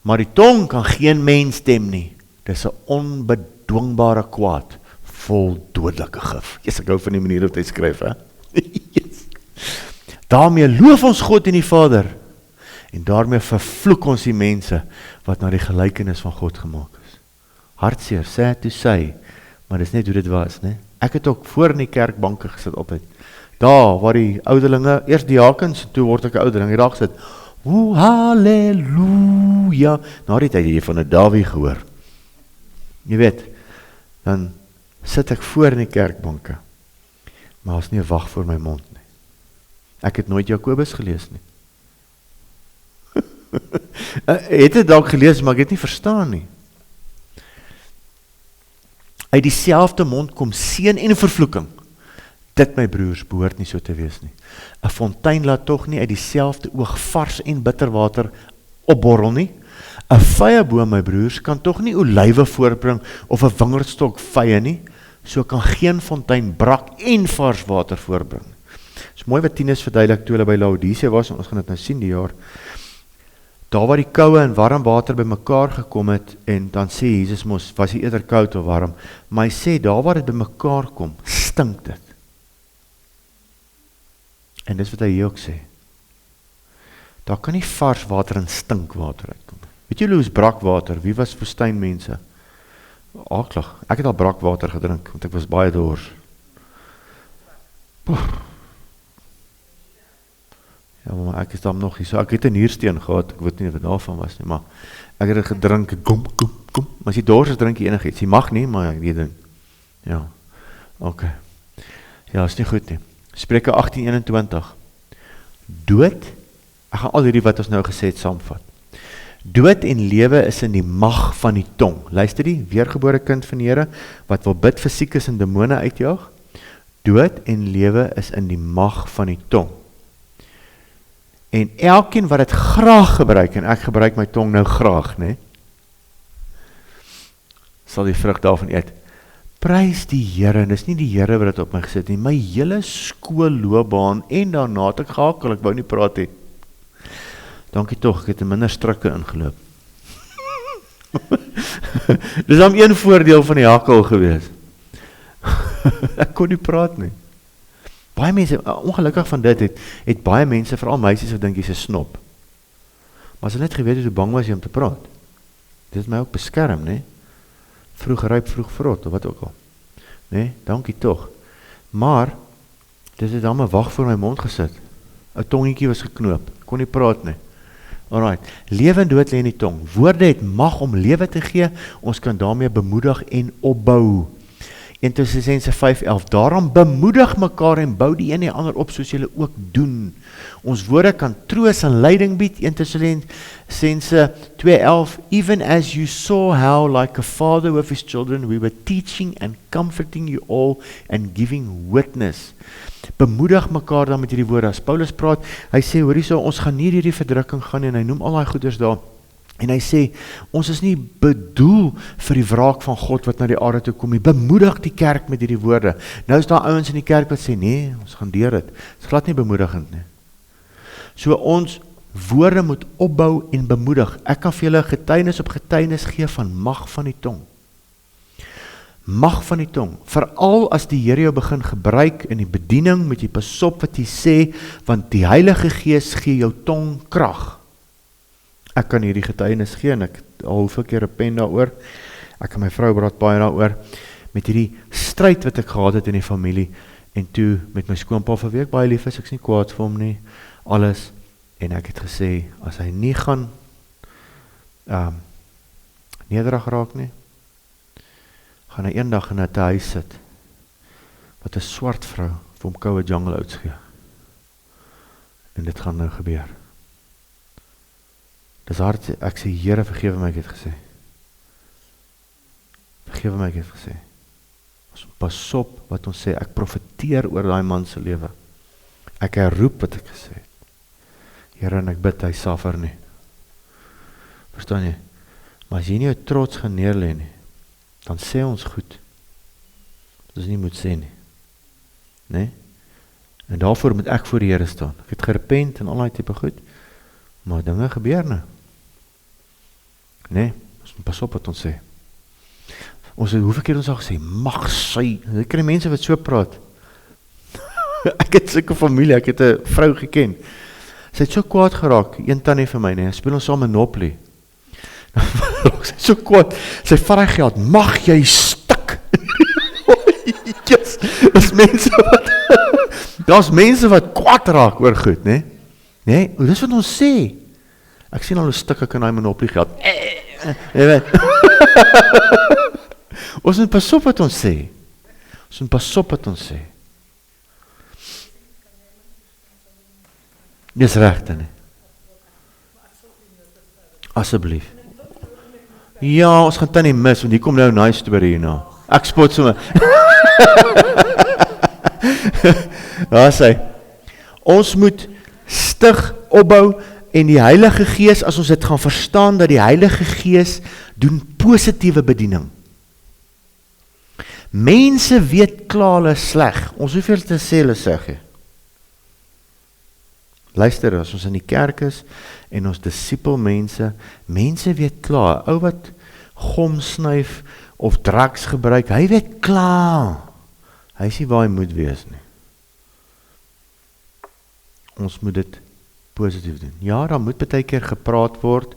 Maar die tong kan geen mens tem nie. Dis 'n onbedwingbare kwaad, vol dodelike gif. Yes, ek hou van die manier wat hy skryf, hè? Yes. Daarmee loof ons God en die Vader, en daarmee vervloek ons die mense, wat na die gelykenis van God gemaak is. Hartseer, sad to say, maar dis net hoe dit was, né? Ek het ook voor in die kerkbanke gesit altyd. Daar waar die ouderlinge, eers diakens, toe word ek 'n ouderling, hier daar gesit. Halleluja. Na die tyd het jy van 'n Dawie gehoor. Jy weet, dan sit ek voor in die kerkbanke, maar as nie 'n wag voor my mond nie. Ek het nooit Jakobus gelees nie. Het dit dalk gelees, maar ek het nie verstaan nie. Uit dieselfde mond kom seën en vervloeking. Dit, my broers, behoort nie so te wees nie. 'n Fontein laat tog nie uit dieselfde oog vars en bitter water opborrel nie. 'n Vyeboom, my broers, kan tog nie olywe voortbring of 'n wingerdstok vye nie. So kan geen fontein brak en vars water voortbring. Dit is mooi wat Tinus verduidelik toe hulle by Laodicea was, en ons gaan dit nou sien die jaar. Daar waar die koue en warm water by mekaar gekom het, en dan sê Jesus mos, was hy eerder koud of warm, maar hy sê, daar waar dit by mekaar kom, stink dit. En dis wat hy hier ook sê. Daar kan nie vars water en stinkwater uitkom. Weet julle hoe is brakwater? Wie was woestynmense? Aklig. Ek het al brakwater gedrink, want ek was baie dors. Ja, maar ek is dan nog nie so. Ek het 'n niersteen gehad, ek weet nie wat daarvan was nie, maar ek het dit gedrink, kom. Maar as jy dors is, drink jy enigiets. Jy mag nie, maar ek weet dit. Ja, okay. Ja, is nie goed nie. Spreuke 18:21. Dood, ek gaan al hierdie wat ons nou gesê het saamvat. Dood en lewe is in die mag van die tong. Luister die, weergebore kind van die Here, wat wil bid vir siekes en demone uitjaag. Dood en lewe is in die mag van die tong. En elkeen wat dit graag gebruik, en ek gebruik my tong nou graag, né? Sal die vrug daarvan eet. Prys die Here, en dis nie die Here wat dit op my gesit nie, my hele skoolloopbaan en daarna het ek gehakel, ek wou nie praat nie. Dankie tog, ek het in minder strikke ingeloop. Dis dan een voordeel van die hakkel gewees. Ek kon nie praat nie. Baie mense, ongelukkig van dit het baie mense, veral meisies, wat dink jy's 'n snop. Maar as hulle net geweet het hoe bang was jy om te praat. Dit het my ook beskerm, né? Vroeg ryp, vroeg vrot, of wat ook al. Nee, dankie tog. Maar, dit het dan my wag voor my mond gesit. 'n Tongetjie was geknoop, kon nie praat nie. Alright, lewe en dood lê in die tong. Woorde het mag om lewe te gee, ons kan daarmee bemoedig en opbou. 1 Tessalonisense 5:11, daarom bemoedig mekaar en bou die een en die ander op, soos julle ook doen. Ons woorde kan troos en leiding bied, 1 Tessalonisense 2:11, even as you saw how like a father with his children, we were teaching and comforting you all and giving witness. Bemoedig mekaar dan met hierdie woorde. As Paulus praat, hy sê, hoor hierso, ons gaan nie hierdie verdrukking gaan, en hy noem al die goeders daar, En hy sê, ons is nie bedoel vir die wraak van God wat na die aarde toe kom nie. Bemoedig die kerk met hierdie woorde. Nou is daar ouens in die kerk wat sê, nee, ons gaan deur dit. Dit is glad nie bemoedigend nie. So ons woorde moet opbou en bemoedig. Ek kan vir julle getuienis op getuienis gee van mag van die tong. Mag van die tong. Veral as die Here jou begin gebruik in die bediening, moet jy pas op wat jy sê, want die Heilige Gees gee jou tong krag. Ek kan hierdie getuienis gee en ek al hoeveel keer repen daaroor. Ek en my vrou praat baie daaroor met hierdie stryd wat ek gehad het in die familie en toe met my skoonpa vir wie ek baie lief is, ek's nie kwaad vir hom nie, alles. En ek het gesê, as hy nie gaan nederig raak nie, gaan hy eendag in 'n huis sit wat 'n swart vrou vir hom koue jungle oats gee. En dit gaan nou gebeur. Dis hard, ek sê, Here, vergewe my, ek het gesê. Vergewe my, ek het gesê. Ons pas op wat ons sê, ek profeteer oor daai man se lewe. Ek herroep wat ek gesê het. Here, en ek bid, hy suffer nie. Verstaan jy? Maar as jy nie jou trots gaan neerlê nie, dan sê ons goed. Dis nie moet sê nie. Nee? En daarvoor moet ek voor die Here staan. Ek het gerepent en al die tipe goed, maar dinge gebeur nou. Nee, ons moet pas op wat ons sê. Ons het hoeveel keer ons al gesê, mag sy, ek kry mense wat so praat. Ek het sulke familie, ek het 'n vrou geken. Sy het so kwaad geraak, een tannie vir my, nee, speel ons saam Monopoly. Sy het so kwaad, sy vat hy geld, mag jy stik. Yes, daar's mense wat kwaad raak oor goed, nee? Nee, dis wat ons sê. Ek sien al hoe stik ek in daai Monopoly geld. Ons moet pas op wat ons sê. Ons moet pas op wat ons sê. Dis regte nie. Asseblief. Ja, ons gaan tannie mis, want hier kom nou 'n nice storie hierna. Ek spot sommer. Daar sê, ons moet stig, opbou, en die Heilige Gees, as ons dit gaan verstaan, dat die Heilige Gees doen positiewe bediening. Mense weet klaar hulle sleg. Ons hoeveel te sê hulle sleg. Luister, as ons in die kerk is, en ons disipel mense weet klaar, ou wat gom snuif, of drugs gebruik, hy weet klaar, hy is nie waar hy moet wees nie. Ons moet dit positief doen. Ja, daar moet baie keer gepraat word,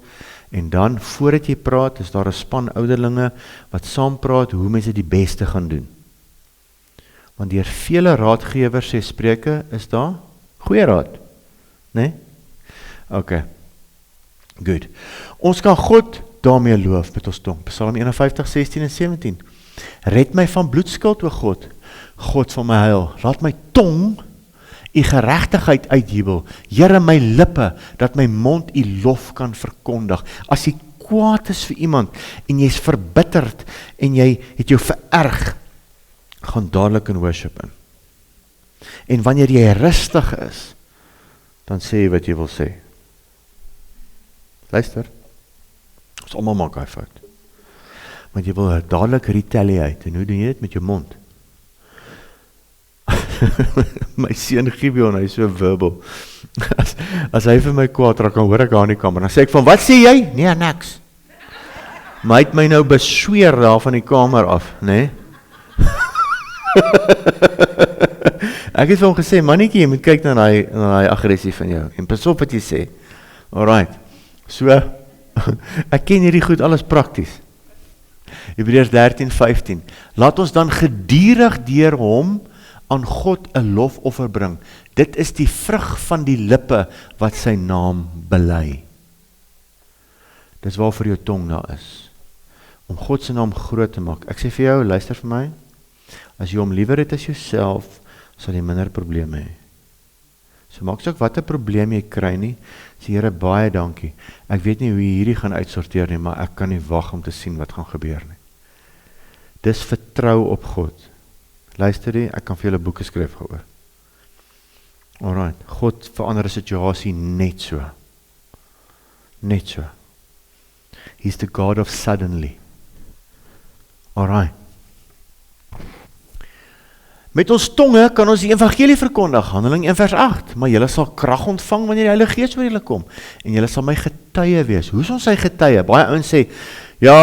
en dan, voordat jy praat, is daar 'n span ouderlinge, wat saam praat, hoe mense die beste gaan doen. Want deur vele raadgewers sê Spreuke, is daar goeie raad. Nee? Okay. Good. Ons kan God daarmee loof met ons tong. Psalm 51, 16 en 17. Red my van bloedskuld, o God. God van my heil. Laat my tong u geregtigheid uitjubel. Here, my lippe, dat my mond u lof kan verkondig. As jy kwaad is vir iemand, en jy is verbitterd, en jy het jou vererg, gaan dadelik in worship in. En wanneer jy rustig is, dan sê jy wat jy wil sê. Luister, ons almal maak hy fout. Want jy wil dadelik retaliate, en hoe doen jy dit met jou mond? My seun Gibeon, hy is so verbal. As hy vir my kwaad raak, dan hoor ek daar in die kamer, dan sê ek van, wat sê jy? Nee, niks. Maar hy het my nou besweer daar van die kamer af, nee? Ek het vir hom gesê, mannetjie, jy moet kyk na die aggressie van jou, en pas op wat jy sê. Alright, so, ek ken hierdie goed alles prakties. Hebreërs 13:15, laat ons dan geduldig deur hom aan God 'n lofoffer bring. Dit is die vrug van die lippe wat sy naam bely. Dis waarvoor jou tong daar is. Om God se naam groot te maak. Ek sê vir jou, luister vir my, as jy hom liewer het as jouself, sal jy minder probleme hê. So maak saak wat 'n probleem jy kry nie, sê Here, baie dankie. Ek weet nie hoe jy hierdie gaan uitsorteer nie, maar ek kan nie wag om te sien wat gaan gebeur nie. Dis vertrou op God. Luister jy, ek kan vir julle boeke skryf geoor. Alright, God verander 'n situasie net so. Net so. He's the God of suddenly. Alright. Met ons tonge kan ons die evangelie verkondig, Handeling 1 vers 8, maar julle sal krag ontvang wanneer die Heilige Gees oor julle kom, en julle sal my getuie wees. Hoe is ons sy getuie? Baie ouens sê, ja,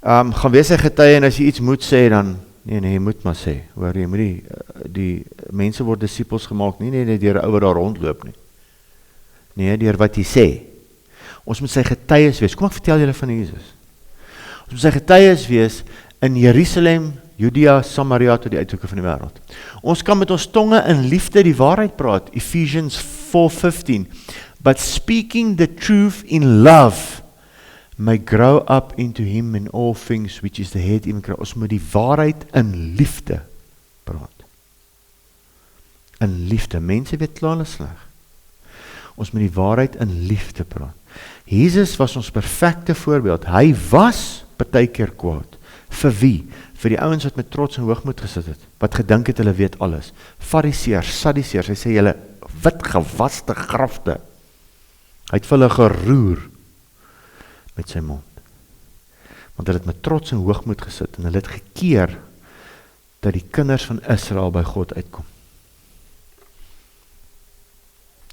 gaan wees sy getuie, en as jy iets moet sê, dan, nee, jy moet maar sê, hoor, jy moet die mense word disippels gemaak, nie deur 'n ou wat daar rondloop nie. Nee, deur wat jy sê. Ons moet sy getuies wees. Kom ek vertel julle van Jesus. Ons moet sy getuies wees in Jerusalem, Judea, Samaria tot die uithoeke van die wêreld. Ons kan met ons tonge in liefde die waarheid praat, Ephesians 4:15. But speaking the truth in love may grow up into him in all things which is the head, even Christ. Ons moet die waarheid in liefde praat. In liefde. Mense weet klaar hulle sleg. Ons moet die waarheid in liefde praat. Jesus was ons perfekte voorbeeld. Hy was partykeer kwaad. Vir wie? Vir die ouens wat met trots en hoogmoed gesit het, wat gedink het hulle weet alles. Fariseërs, Sadduseërs, hy sê julle wit gewaste grafte. Hy het vir hulle geroer met sy mond. Want hulle het met trots en hoogmoed gesit en hulle het gekeer dat die kinders van Israel by God uitkom.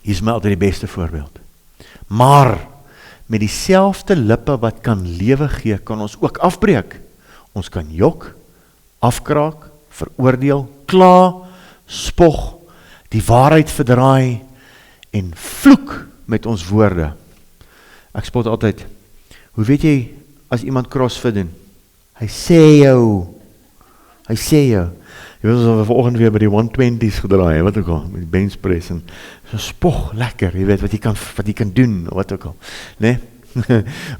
Hier is my altyd die beste voorbeeld. Maar met dieselfde lippe wat kan lewe gee, kan ons ook afbreek. Ons kan jok, afkraak, veroordeel, kla, spog, die waarheid verdraai en vloek met ons woorde. Ek spot altyd, hoe weet jy as iemand crossfit doen? Hy sê jou. Jy weet ons vanoggend weer by die 120's gedraai, wat ook al, met die bench press en so spog, lekker, jy weet wat jy kan doen, wat ook al, nee?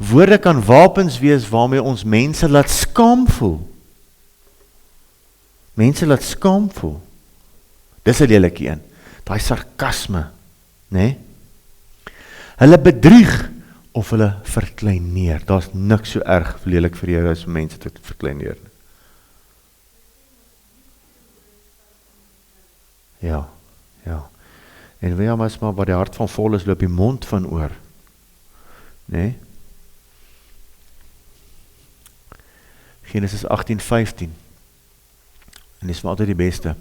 Woorde kan wapens wees waarmee ons mense laat skaam voel. Mense laat skaam voel. Dis 'n lelike een. Daai sarkasme, nee? Hulle bedrieg of hulle verkleineer. Daar's niks so erg lelik vir jou as om mense te verkleineer. Ja. En wie maar waar die hart van vol is, loop die mond van oor. Nee? Genesis 18:15. En dis maar altyd die beste.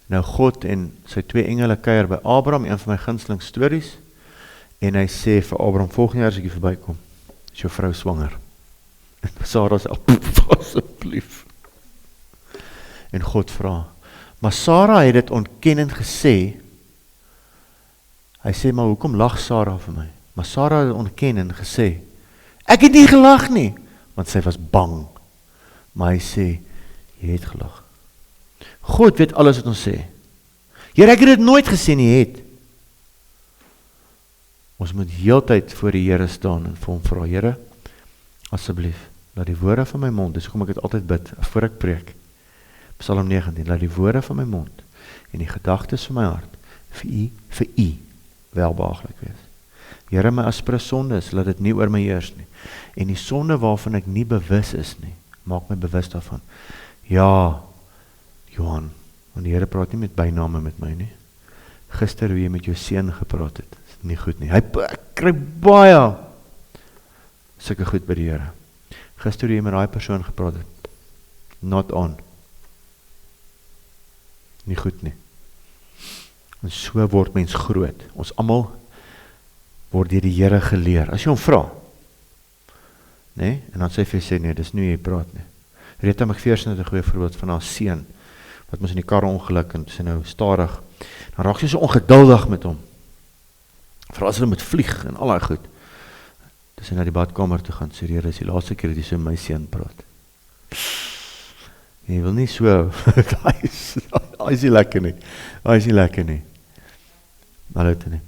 Nou God en sy 2 engele kuier by Abraham, een van my gunsteling stories, en hy sê vir Abraham, volgende jaar as ek hier verbykom, is jou vrou swanger. En Sarah sê, asseblief. En God vra, maar Sarah het dit ontkennend gesê, hy sê, maar hoekom lag Sarah vir my? Maar Sarah het ontkennend gesê, ek het nie gelag nie, want sy was bang. Maar hy sê, jy het gelag. God weet alles wat ons sê. Here, ek het dit nooit gesê nie, het. Ons moet heeltyd voor die Here staan en vir hom vra, Here, asseblief, laat die woorde van my mond, dis hoekom ek dit altyd bid, voor ek preek, Psalm 19, laat die woorde van my mond en die gedagtes van my hart vir u welbehaaglik wees. Here, my aspre sonde is, laat dit nie oor my heers nie. En die sonde waarvan ek nie bewus is nie, maak my bewus daarvan. Ja, Johan, want die Here praat nie met byname met my nie. Gister hoe jy met jou seun gepraat het, is nie goed nie. Hy kry baie sulke goed by die Here. Gister hoe jy met daai persoon gepraat het, not on. Nie goed nie. En so word mens groot. Ons almal word deur die Here geleer. As jy hom vra, nee, en dan sê hy, nee, dis nie hoe jy praat nie. Rita McPherson het 'n goeie voorbeeld van haar seun, wat mos in die kar ongeluk en sy nou stadig. Dan raak sy so ongeduldig met hom. Veral as hulle moet vlieg en al daai goed. Dis hy na die badkamer toe gaan, sê Here, dis die laaste keer dat jy so met my seun praat. Jy wil nie so, daai is nie lekker nie. Daai is nie lekker nie. Maar dit nie.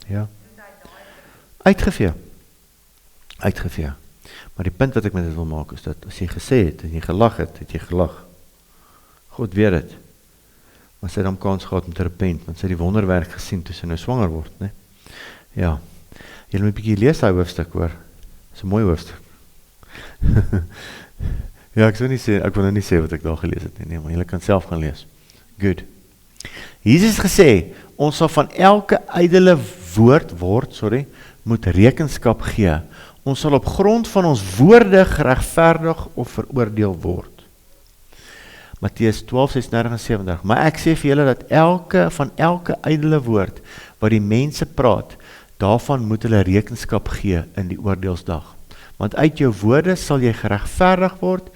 Ja. Uitgevee. Maar die punt wat ek met dit wil maak is dat as jy gesê het en jy gelag het, het jy gelag. God weet dit. Maar sy het hom kans gehad om te repent, want sy het die wonderwerk gesien toe sy nou swanger word, né? Ja. Jy moet 'n bietjie lees daai hoofstuk hoor. Dis 'n mooi hoofstuk. Ja, ek wil nou nie sê wat ek daar gelees het nie, maar julle kan self gaan lees. Good. Jesus het gesê, ons sal van elke ydelle woord, moet rekenskap gee. Ons sal op grond van ons woorde geregverdig of veroordeel word. Matteus 12:36-37. Maar ek sê vir julle dat van elke ydelle woord wat die mense praat, daarvan moet hulle rekenskap gee in die oordeelsdag. Want uit jou woorde sal jy geregverdig word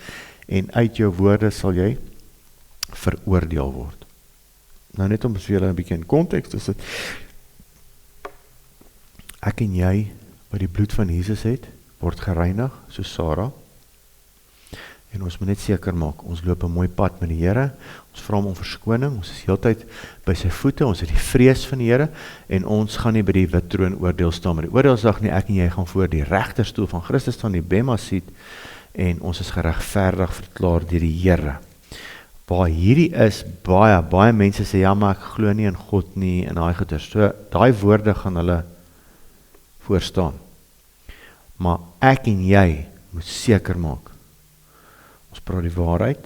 en uit jou woorde sal jy veroordeel word. Nou net om vir julle 'n bietjie in konteks te sit. Ek en jy, wat die bloed van Jesus het, word gereinig, soos Sarah. En ons moet net seker maak, ons loop 'n mooi pad met die Here, ons vra hom om verskoning, ons is heeltyd by sy voete, ons het die vrees van die Here, en ons gaan nie by die wit troon oordeel staan, maar die oordeelsdag nie, ek en jy gaan voor die regterstoel van Christus staan, die Bema seat, en ons is geregverdig verklaar deur die Here. Waar hierdie is, baie mense sê, ja, maar ek glo nie in God nie, en daai goeie, so, daai woorde gaan hulle voorstaan. Maar ek en jy moet seker maak, ons praat die waarheid,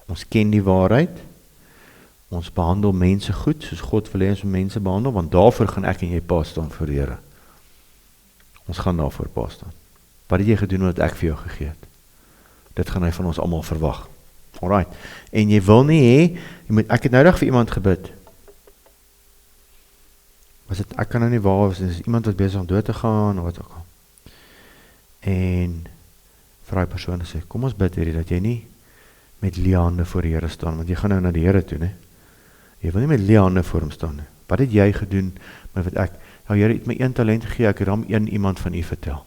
ons ken die waarheid, ons behandel mense goed, soos God wil hê ons mense behandel, want daarvoor gaan ek en jy pa staan voor die Here. Ons gaan daarvoor pa staan. Wat het jy gedoen wat ek vir jou gegee het? Dit gaan hy van ons almal verwag. Alright, en jy wil nie hê, ek het nou dag vir iemand gebid, ek kan nou nie waar, is iemand wat besig om dood te gaan, of wat ook al. En vir die persoon sê, kom ons bid hierdie, dat jy nie met liande voor die Here staan, want jy gaan nou na die Here toe, ne? Jy wil nie met liande voor hom staan, ne? Wat het jy gedoen, met wat ek, ja Here het my 1 talent gegee, ek het hom iemand van u vertel.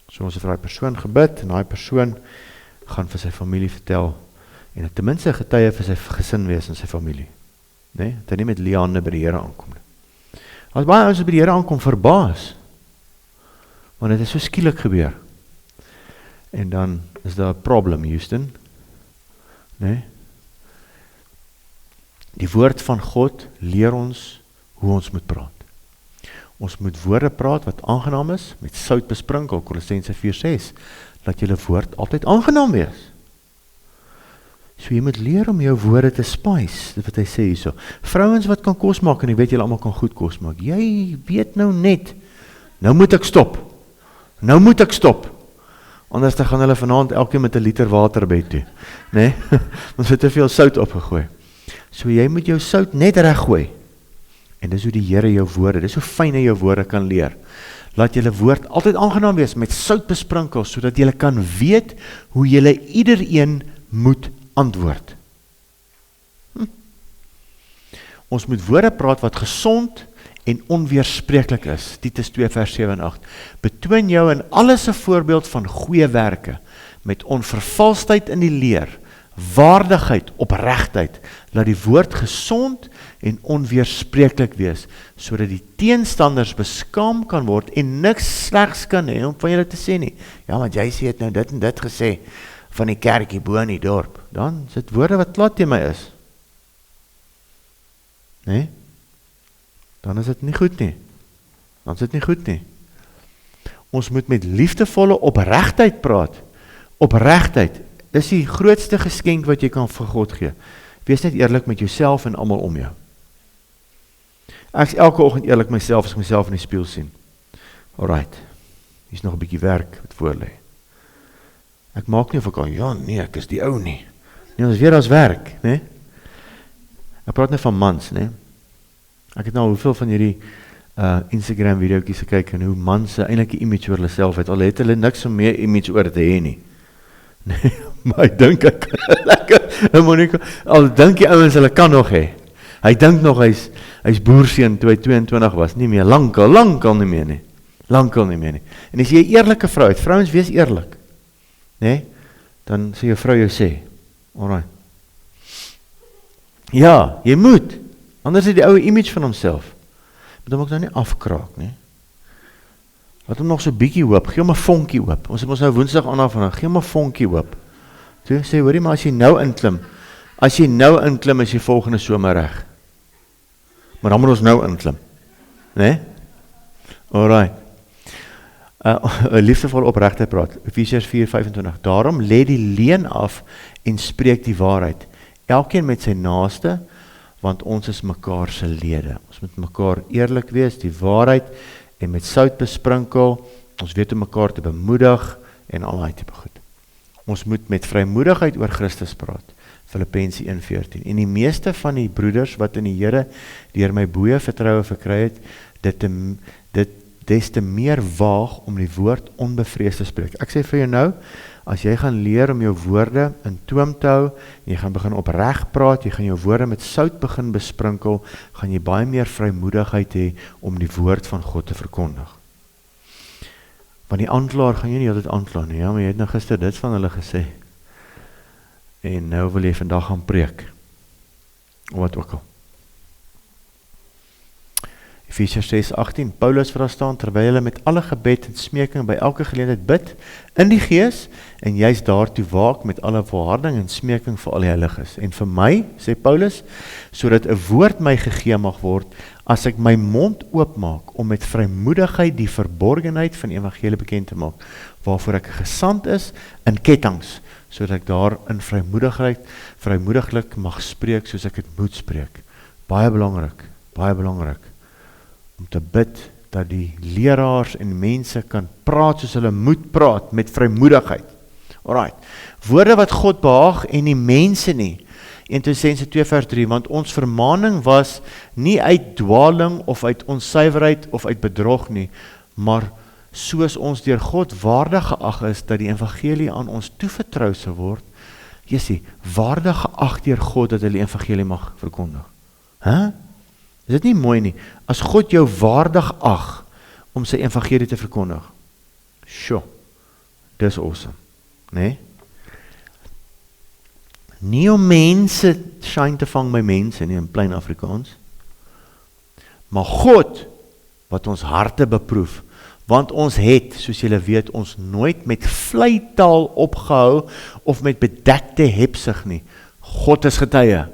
So ons het vir die persoon gebid, en die persoon gaan vir sy familie vertel, en het ten minste getuie vir sy gesin wees en sy familie. Nee, dat hy nie met liande by die Here aankom. As baie ons by die Here aankom, verbaas, want het is so skielik gebeur. En dan is daar 'n probleem, Houston. Nee? Die woord van God leer ons hoe ons moet praat. Ons moet woorde praat wat aangenaam is, met sout besprinkel, Kolossense 4:6, laat julle woord altyd aangenaam wees. So jy moet leer om jou woorde te spice, dit wat hy sê hierso. Vrouens wat kan kos maak, en jy weet julle almal kan goed kos maak, jy weet nou net, nou moet ek stop, anders dan gaan hulle vanaand elkeen met 1 liter water bed toe, nee, ons het te veel sout opgegooi. So jy moet jou sout net reg gooi, en dis hoe die Here jou woorde, dis hoe fyn hy jou woorde kan leer. Laat julle woord altyd aangenaam wees, met sout besprinkel, sodat julle kan weet, hoe julle iedereen moet antwoord. Ons moet woorde praat wat gesond en onweerspreeklik is. Titus 2:7-8. Betoon jou in alles 'n voorbeeld van goeie werke, met onvervalsheid in die leer, waardigheid, opregtheid, laat die woord gesond en onweerspreeklik wees, sodat die teenstanders beskaam kan word en niks slegs kan hê om van julle te sê nie. Ja, want jy sê het nou dit en dit gesê, van die kerkie bo in die dorp, dan is dit woorde wat klaar teen my is. Nee? Dan is dit nie goed nie. Ons moet met liefdevolle opregtheid praat. Opregtheid, dis die grootste geskenk wat jy kan vir God gee. Wees net eerlik met jouself en almal om jou. Ek is elke oggend eerlik myself as ek myself in die spieël sien. Alright, hier is nog 'n bietjie werk wat voor lê. Ek maak nie of ek ja nee, ek is die ou nie. Nee, ons weer as werk, né? Ek praat net van mans, né? Ek het nou hoeveel van hierdie Instagram videoetjies gekyk en hoe mans eintlik 'n image oor hulle self het. Al het hulle niks om meer image oor te hê nie. Nee, maar ek dink ek lekker, Monica, al dink die ouens hulle kan nog hê. Hy dink nog hy's boerseun toe hy 22 was, nie meer, lankal nie meer nie. Lankal nie meer nie. En as jy 'n eerlike vrou het, vrouens wees eerlik. Nee, dan sê jou vrou jou sê, alright. Ja, jy moet, anders het die ouwe image van homself, moet hom ook nou nie afkraak, nee. Laat hom nog so bietjie hoop, gee hom 'n vonkie hoop, ons het ons nou woensdag aanhaf van, gee hom 'n vonkie hoop, toe sê, hoorie, maar as jy nou inklim, is jy volgende somer reg, maar dan moet ons nou inklim, nee, alright. Liefdevol opregte praat, Efesiërs 4:25, daarom lê die leuen af en spreek die waarheid, Elkeen met sy naaste, want ons is mekaar se lede. Ons moet mekaar eerlik wees, die waarheid, en met sout besprinkel, ons weet om mekaar te bemoedig, en al die tipe goed. Ons moet met vrymoedigheid oor Christus praat, Filippense 1:14. En die meeste van die broeders wat in die Here deur my boeie vertroue verkry het, dit des te meer waag om die woord onbevreesd te spreek. Ek sê vir jou nou, as jy gaan leer om jou woorde in toom te hou, jy gaan begin opreg praat, jy gaan jou woorde met sout begin besprinkel, gaan jy baie meer vrymoedigheid hê om die woord van God te verkondig. Want die aanklaer gaan jy nie altyd aankla nie, ja, maar jy het nou gister dit van hulle gesê. En nou wil jy vandag gaan preek. Of wat ook al. Efesiërs 6:18, Paulus verstaan, terwyl hulle met alle gebed en smeking by elke geleentheid bid, in die gees, en juist daartoe waak met alle volharding en smeking vir al die heiliges. En vir my, sê Paulus, sodat 'n woord my gegee mag word, as ek my mond oopmaak, om met vrymoedigheid die verborgenheid van die evangelie bekend te maak, waarvoor ek gesand is, in kettinge, sodat ek daar in vrymoediglik mag spreek, soos ek het moet spreek. Baie belangrik, om te bid, dat die leraars en mense kan praat, soos hulle moet praat, met vrymoedigheid. Alright, woorde wat God behaag, en die mense nie, 1 Tessalonisense 2:3, want ons vermaning was nie uit dwaling, of uit onsuiverheid, of uit bedrog nie, maar soos ons deur God waardig geag is, dat die evangelie aan ons toevertrou sal word, Jessie, waardig geag deur God, dat hy die evangelie mag verkondig. Is dit nie mooi nie? As God jou waardig ag, om sy evangelie te verkondig, sure, dis awesome, nee? Nie om mense shine te vang by mense nie, in plain Afrikaans, maar God, wat ons harte beproef, want ons het, soos julle weet, ons nooit met vleitaal opgehou, of met bedekte hebsig nie. God is getuie.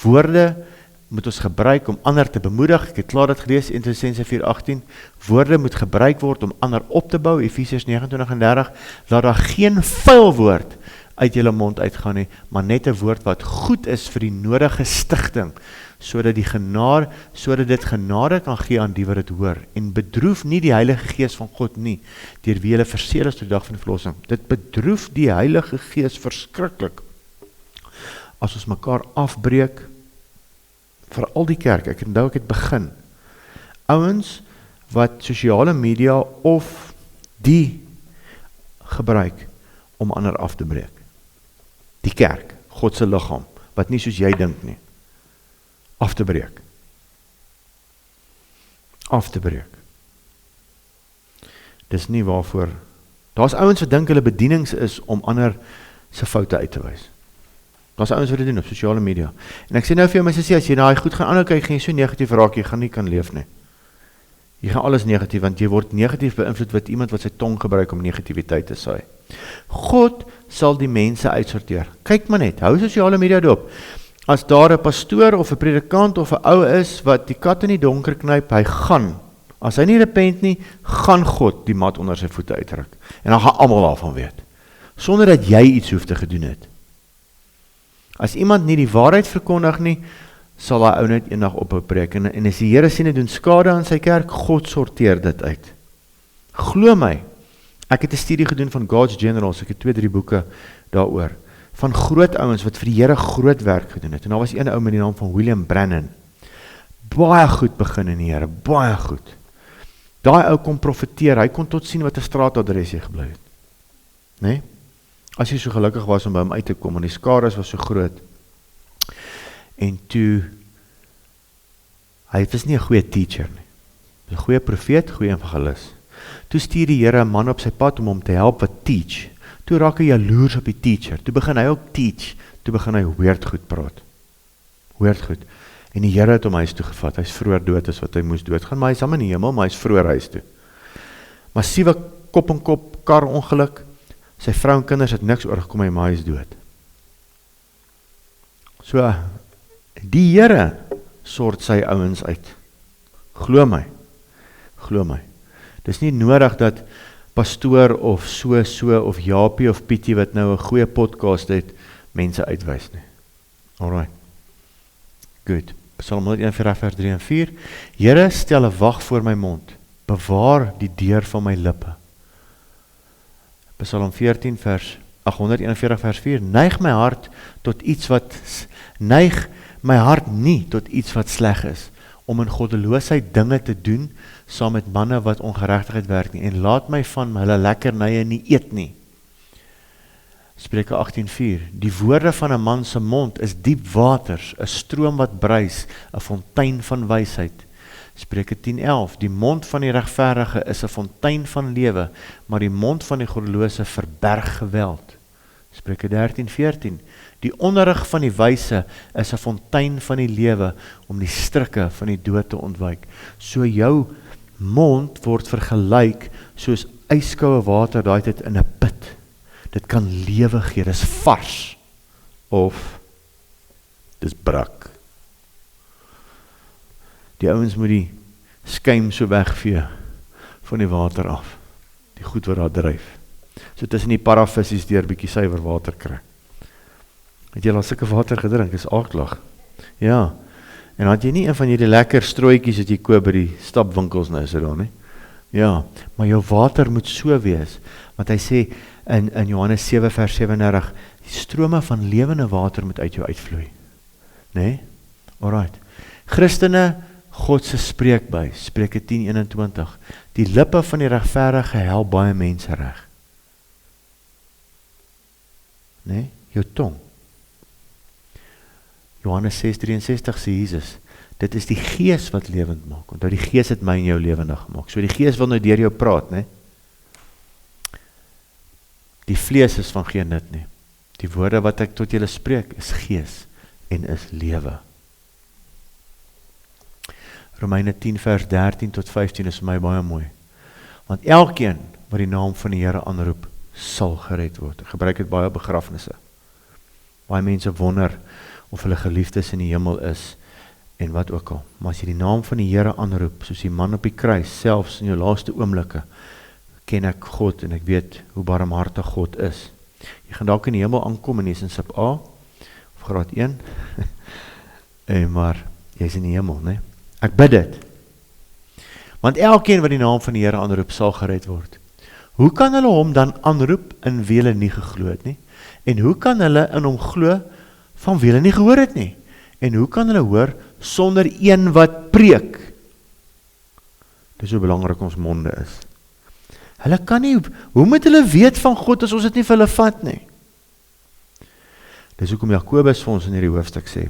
Woorde moet ons gebruik om ander te bemoedig, ek het klaar dit gelees, 1 Tessalonisense 4:18, woorde moet gebruik word om ander op te bou, Efesiërs 9:30, laat daar geen vuil woord uit julle mond uitgaan nie, maar net 'n woord wat goed is vir die nodige stigting, sodat dit genade kan gee aan die wat dit hoor, en bedroef nie die Heilige Gees van God nie, deur wie julle verseël is tot die dag van die verlossing. Dit bedroef die Heilige Gees verskriklik, as ons mekaar afbreek, veral die kerk, ek het begin, ouens wat sosiale media of die gebruik om ander af te breek. Die kerk, God se liggaam, wat nie soos jy dink nie, af te breek. Dis nie waarvoor, daar's ouens wat dink hulle bedienings is om ander se foute uit te wys. Daar's ouens wat dit doen op sosiale media. En ek sê nou vir jou, my sussie, as jy nou goed gaan aanhou kyk, gaan jy so negatief raak, jy gaan nie kan leef nie. Jy gaan alles negatief, want jy word negatief beïnvloed met iemand wat sy tong gebruik om negativiteit te saai. God sal die mense uitsorteer. Kyk maar net, hou sosiale media dop. As daar 'n pastoor of 'n predikant of 'n ou is wat die kat in die donker knyp, hy gaan. As hy nie repent nie, gaan God die mat onder sy voete uitruk. En dan gaan almal daarvan weet. Sonder dat jy iets hoef te gedoen het. As iemand nie die waarheid verkondig nie, sal hy ou net eendag ophou preek. En as die Here sien dit doen skade aan sy kerk, God sorteer dit uit. Glo my, ek het 'n studie gedoen van God's Generals, ek het 2-3 boeke daaroor, van groot ouens wat vir die Here groot werk gedoen het. En daar was een ou met die naam van William Branham. Baie goed begin in die Here, baie goed. Daai ou kon profeteer, hy kon tot sien wat 'n straatadres hy gebly het. Nee? As jy so gelukkig was om by hom uit te kom, en die skare was so groot. En toe, hy was nie 'n goeie teacher nie. 'n Goeie profeet, goeie evangelis. Toe stuur die Here 'n man op sy pad om hom te help wat teach. Toe raak hy jaloers op die teacher. Toe begin hy ook teach. Toe begin hy weird goed praat. Weird goed. En die Here het hom huis toe gevat. Hy's vroeër dood as wat hy moes doodgaan, maar hy's hom in die hemel, maar hy's vroeër huis toe. Massiewe kop en kop kar ongeluk. Sy vrou en kinders het niks oorgekom, maar hy is dood. So, die Here sort sy ouens uit. Glo my. Dis nie nodig dat pastoor of so of Japie of Pietie wat nou 'n goeie podcast het, mense uitwys nie. Alright. Goed. Psalm 141 vers 3 en 4. Here, stel 'n wag voor my mond. Bewaar die deur van my lippe. Psalm 141 vers 4. Neig my hart nie tot iets wat sleg is, om in goddeloosheid dinge te doen, saam met manne wat ongeregtigheid werk nie, en laat my van hulle lekkernye nie eet nie. Spreuke 18:4. Die woorde van 'n man se mond is diep waters, 'n stroom wat bruis, 'n fontein van wysheid. Spreuke 10:11. Die mond van die regverdige is 'n fontein van lewe, maar die mond van die goddelose verberg geweld. Spreuke 13:14. Die onderrig van die wyse is 'n fontein van die lewe, om die strikke van die dood te ontwyk. So jou mond word vergelyk soos yskoue water daai tyd in 'n put. Dit kan lewe gee, dis vars, of dis brak. Die ouens moet die skuim so wegvee van die water af, die goed wat daar dryf. So tussen die paravissies deur bietjie suiwer water kry. Het jy al sulke water gedrink? Is aaklag. Ja, en had jy nie een van hierdie lekker strooitjies wat jy koop by die stapwinkels nou so daar nie? Ja, maar jou water moet so wees, want hy sê in Johannes 7 vers 37, die strome van lewende water moet uit jou uitvloei. Nee? Alright. Christene, God se spreekbuis, Spreuke 10:21, die lippe van die regverdige help baie mense reg. Nee? Jou tong. Johannes 6:63 sê Jesus, dit is die Gees wat lewend maak, want die Gees het my en jou lewendig gemaak. So die Gees wil nou deur jou praat, nee? Die vlees is van geen nut nie. Die woorde wat ek tot julle spreek is gees en is lewe. Romeine 10 vers 13 tot 15 is vir my baie mooi. Want elkeen wat die naam van die Here aanroep, sal gered word. Ek gebruik dit baie op begrafnisse. Baie mense wonder of hulle geliefdes in die hemel is en wat ook al. Maar as jy die naam van die Here aanroep, soos die man op die kruis, selfs in jou laaste oomblikke, ken ek God en ek weet hoe barmhartig God is. Jy gaan dalk in die hemel aankom en jy is in sub A, of graad 1, maar jy is in die hemel, nee? Ek bid dit. Want elkeen wat die naam van die Here aanroep, sal gered word. Hoe kan hulle hom dan aanroep in wie hulle nie geglo het nie? En hoe kan hulle in hom glo van wie hulle nie gehoor het nie? En hoe kan hulle hoor sonder een wat preek? Dis hoe belangrik ons monde is. Hulle kan nie, hoe moet hulle weet van God as ons dit nie vir hulle vat nie? Dis hoekom Jakobus vir ons in hierdie hoofstuk sê,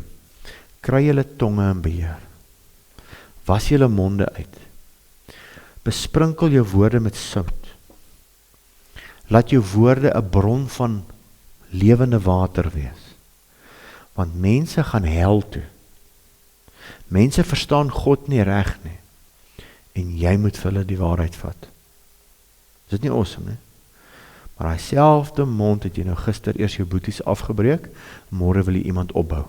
kry julle tonge in beheer. Was julle monde uit. Besprinkel jou woorde met sout. Laat jou woorde 'n bron van lewende water wees. Want mense gaan hel toe. Mense verstaan God nie reg nie. En jy moet vir hulle die waarheid vat. Is dit nie awesome nie? Maar hy selfde mond het jy nou gister eers jou boeties afgebreek, môre wil jy iemand opbou.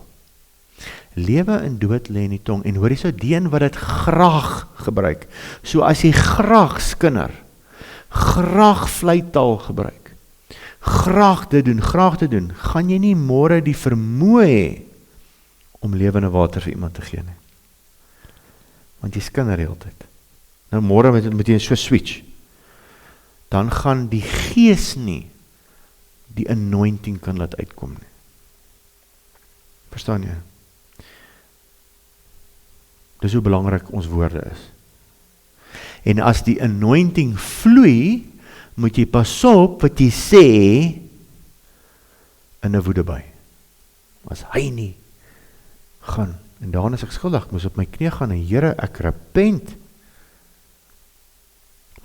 Lewe en dood lê in die tong, en hoor jy so die een wat dit graag gebruik. So as jy graag skinder, graag vleitaal gebruik, graag dit doen, gaan jy nie môre die vermoë hê om lewende water vir iemand te gee nie. Want jy skinder die hele tyd. Nou môre moet jy so switch. Dan gaan die Gees nie die anointing kan laat uitkom nie. Verstaan jy? Dis hoe belangrik ons woorde is. En as die anointing vloei, moet jy pas op wat jy sê in 'n woedeby. As hy nie gaan, en daarna is ek skuldig, ek moes op my knie gaan en Here, ek repent.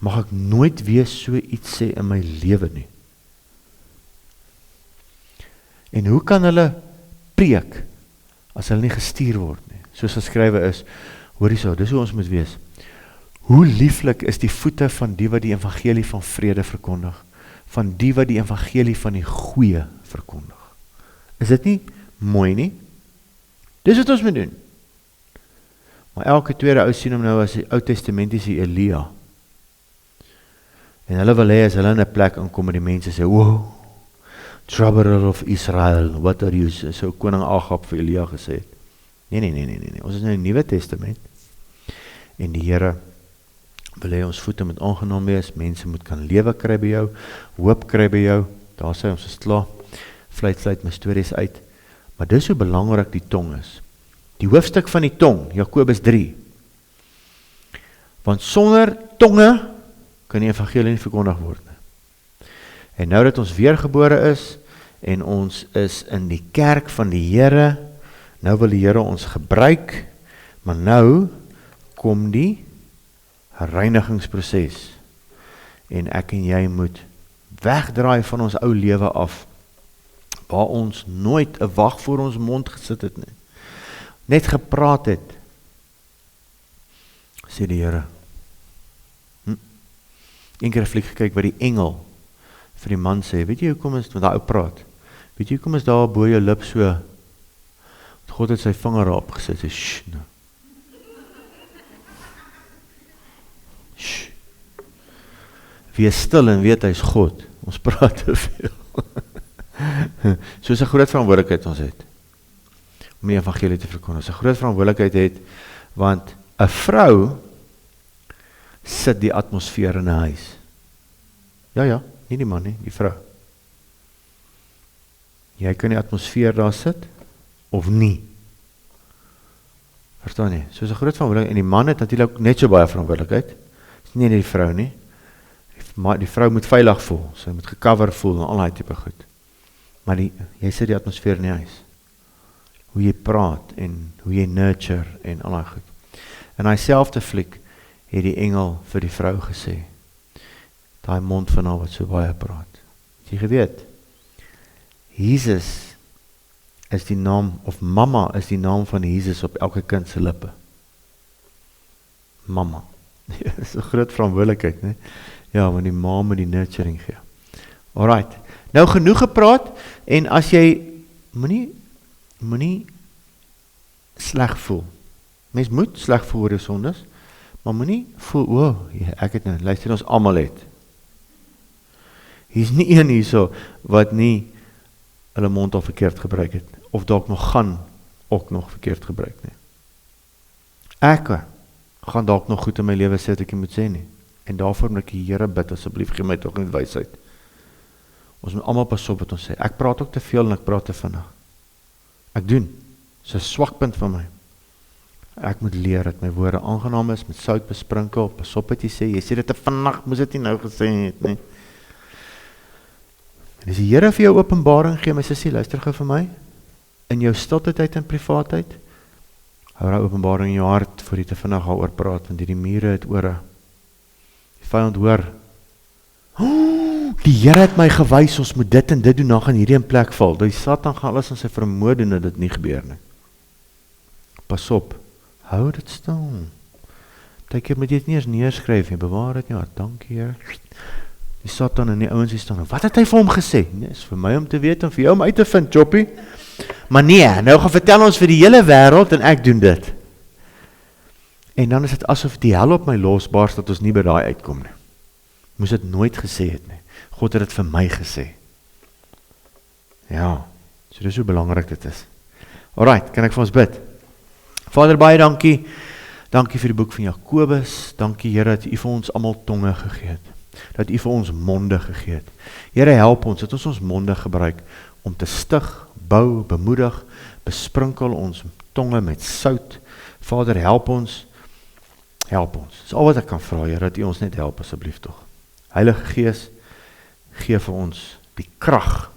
Mag ek nooit weer so iets sê in my lewe nie. En hoe kan hulle preek as hulle nie gestuur word nie? Soos geskrywe is, hoor hierso, dis hoe ons moet wees. Hoe lieflik is die voete van die wat die evangelie van vrede verkondig, van die wat die evangelie van die goeie verkondig. Is dit nie mooi nie? Dis wat ons moet doen. Maar elke tweede ou sien hom nou as die Ou Testamentiese Elia. En hulle wil hê as hulle in 'n plek aankom en die mense sê, wow, Trouble of Israel, what are you, so koning Agab vir Elia gesê het. Nee, ons is in die Nuwe Testament, en die Here wil hê ons voete moet aangenaam wees, mense moet kan lewe kry by jou, hoop kry by jou, daar sê ons is klaar, sluit my stories uit, maar dis hoe belangrik die tong is. Die hoofstuk van die tong, Jakobus 3, want sonder tonge kan die evangelie nie verkondig word nie. En nou dat ons weergebore is, en ons is in die kerk van die Here, nou wil die Here ons gebruik, maar nou kom die reinigingsproses, en ek en jy moet wegdraai van ons ou lewe af, waar ons nooit 'n wag voor ons mond gesit het nie, net gepraat het, sê die Here. Een keer 'n fliek gekyk wat die engel vir die man sê, weet jy hoekom is, want daai ou praat, weet jy hoekom is daar bo jou lip so, God het sy vinger daarop gesit, sê, shh, nou. Shh. Wees stil en weet hy is God, ons praat te veel. Soos 'n groot verantwoordelikheid ons het, om die evangelie te verkondig, ons 'n groot verantwoordelikheid het, want 'n vrou sit die atmosfeer in 'n huis. Ja, nie die man nie, die vrou. Jy kan die atmosfeer daar sit, of nie. Verstaan jy? Soos 'n groot verantwoordelikheid, en die man het natuurlik net so baie verantwoordelikheid, is nie die vrou nie. Die vrou moet veilig voel, sy moet gecover voel, en al die tipe goed. Maar jy sit die atmosfeer in die huis. Hoe jy praat, en hoe jy nurture, en al die goed. En hy selfde fliek, het die engel vir die vrou gesê, daai mond van haar wat so baie praat. Het jy geweet? Jesus is die naam, of mamma is die naam van Jesus op elke kind se lippe. Mamma. Dit is 'n groot verantwoordelikheid, né? Ja, maar die ma moet die nurturing gee. Alright. Nou genoeg gepraat, en as jy moenie sleg voel. Mens moet sleg voel oor jou sondes, maar moenie voel, ek het nou, luister, ons almal het. Hier is nie een hierso wat nie hulle mond al verkeerd gebruik het, of dalk nog gaan ook nog verkeerd gebruik nie. Ek gaan dalk nog goed in my lewe sê wat ek nie moet sê nie, en daarvoor moet ek die Here bid, asseblief gee my tog net wysheid. Ons moet almal pas op wat ons sê. Ek praat ook te veel en ek praat te vinnig. Ek doen, dis 'n swakpunt van my. Ek moet leer dat my woorde aangenaam is, met sout besprinkel, pas op wat jy sê dit te vinnig, moes dit nie nou gesê het nie. En as die Here vir jou openbaring gee, my sussie, luister gou vir my, in jou stilte tyd en privaatheid, hou daai openbaring in jou hart, voor jy te vinnig daaroor praat, want die mure het ore. Die vyand hoor, die Here het my gewys, ons moet dit en dit doen, dan gaan hierdie in plek val. Die Satan gaan alles aan sy vermoë doen, dat dit nie gebeur nie. Pas op, hou dit stil. Partykeer moet jy dit nie eens neerskryf nie, bewaar dit nie, dankie Here. Die Satan en die ouens die staan, wat het hy vir hom gesê? Nee, is vir my om te weet en vir jou om uit te vind, Choppie. Maar nee, nou gaan vertel ons vir die hele wêreld en ek doen dit. En dan is dit asof die hel op my losbars dat ons nie by daai uitkom nie. Moes dit nooit gesê het nie. God het dit vir my gesê. Ja, so dis hoe belangrik dit is. Alright, kan ek vir ons bid? Vader, baie dankie. Dankie vir die boek van Jakobus. Dankie Here dat U vir ons almal tonge gegee het. Dat U vir ons monde gegee het. Here, help ons, dat ons monde gebruik om te stig, bou, bemoedig, besprinkel ons tonge met sout. Vader, help ons. Dis al wat ek kan vra, Here, dat U ons net help asseblief tog. Heilige Gees, gee vir ons die krag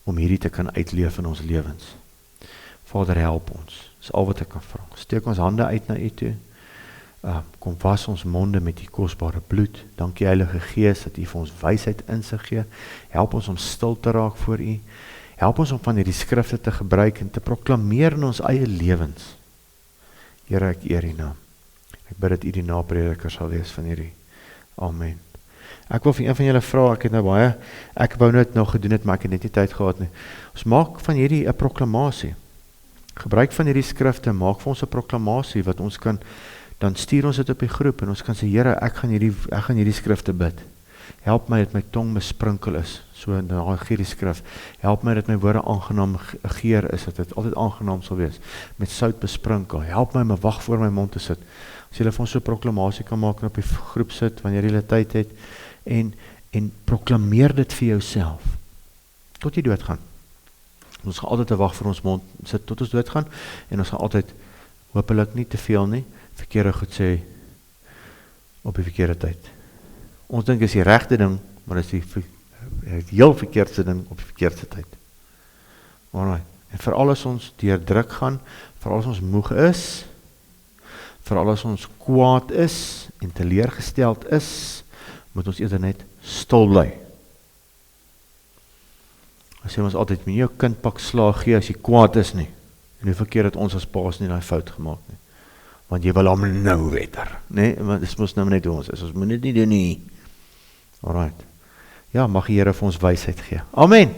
om hierdie te kan uitleef in ons lewens. Vader, help ons. Dis al wat ek kan vra. Steek ons hande uit na U toe. Kom was ons monde met die kosbare bloed. Dankie Heilige Gees dat U vir ons wysheid insig gee. Help ons om stil te raak voor U. Help ons om van hierdie skrifte te gebruik en te proklameer in ons eie lewens. Here, ek eer U naam. Ek bid dat U die naprediker sal wees van hierdie. Amen. Ek wil vir een van julle vra, ek wou net nog gedoen het, maar ek het net nie tyd gehad nie. Ons maak van hierdie 'n proklamasie. Gebruik van hierdie skrifte, maak vir ons 'n proklamasie wat ons kan, dan stuur ons dit op die groep en ons kan sê, Here, ek gaan hierdie skrifte bid. Help my dat my tong besprinkel is, so in die skrif. Help my dat my woorde aangenaam geur is, dat dit altyd aangenaam sal wees. Met sout besprinkel. Help my om 'n wag voor my mond te sit. As jy vir ons so 'n proklamasie kan maak en op die groep sit, wanneer jy tyd het, en proklameer dit vir jouself. Tot jy doodgaan. Ons gaan altyd 'n wag vir ons mond sit tot ons doodgaan, en ons gaan altyd, hopelik nie te veel nie, verkeerde goed sê, op die verkeerde tyd. Ons dink is die regte ding, maar is die heel verkeerdste ding op die verkeerdste tyd. Alright. En veral as ons deur druk gaan, veral as ons moeg is, veral as ons kwaad is, en teleurgesteld is, moet ons eerder net stil bly. As jy ons altyd, met jou kind pak slaag gee, as jy kwaad is nie, en hoe verkeerd dat ons as paas nie die fout gemaakt nie. Want jy wil hom nou wetter, nee, want dit moet nou net hoe ons is, ons moet dit nie doen nie. Alright. Ja, mag die Here vir ons wysheid gee. Amen.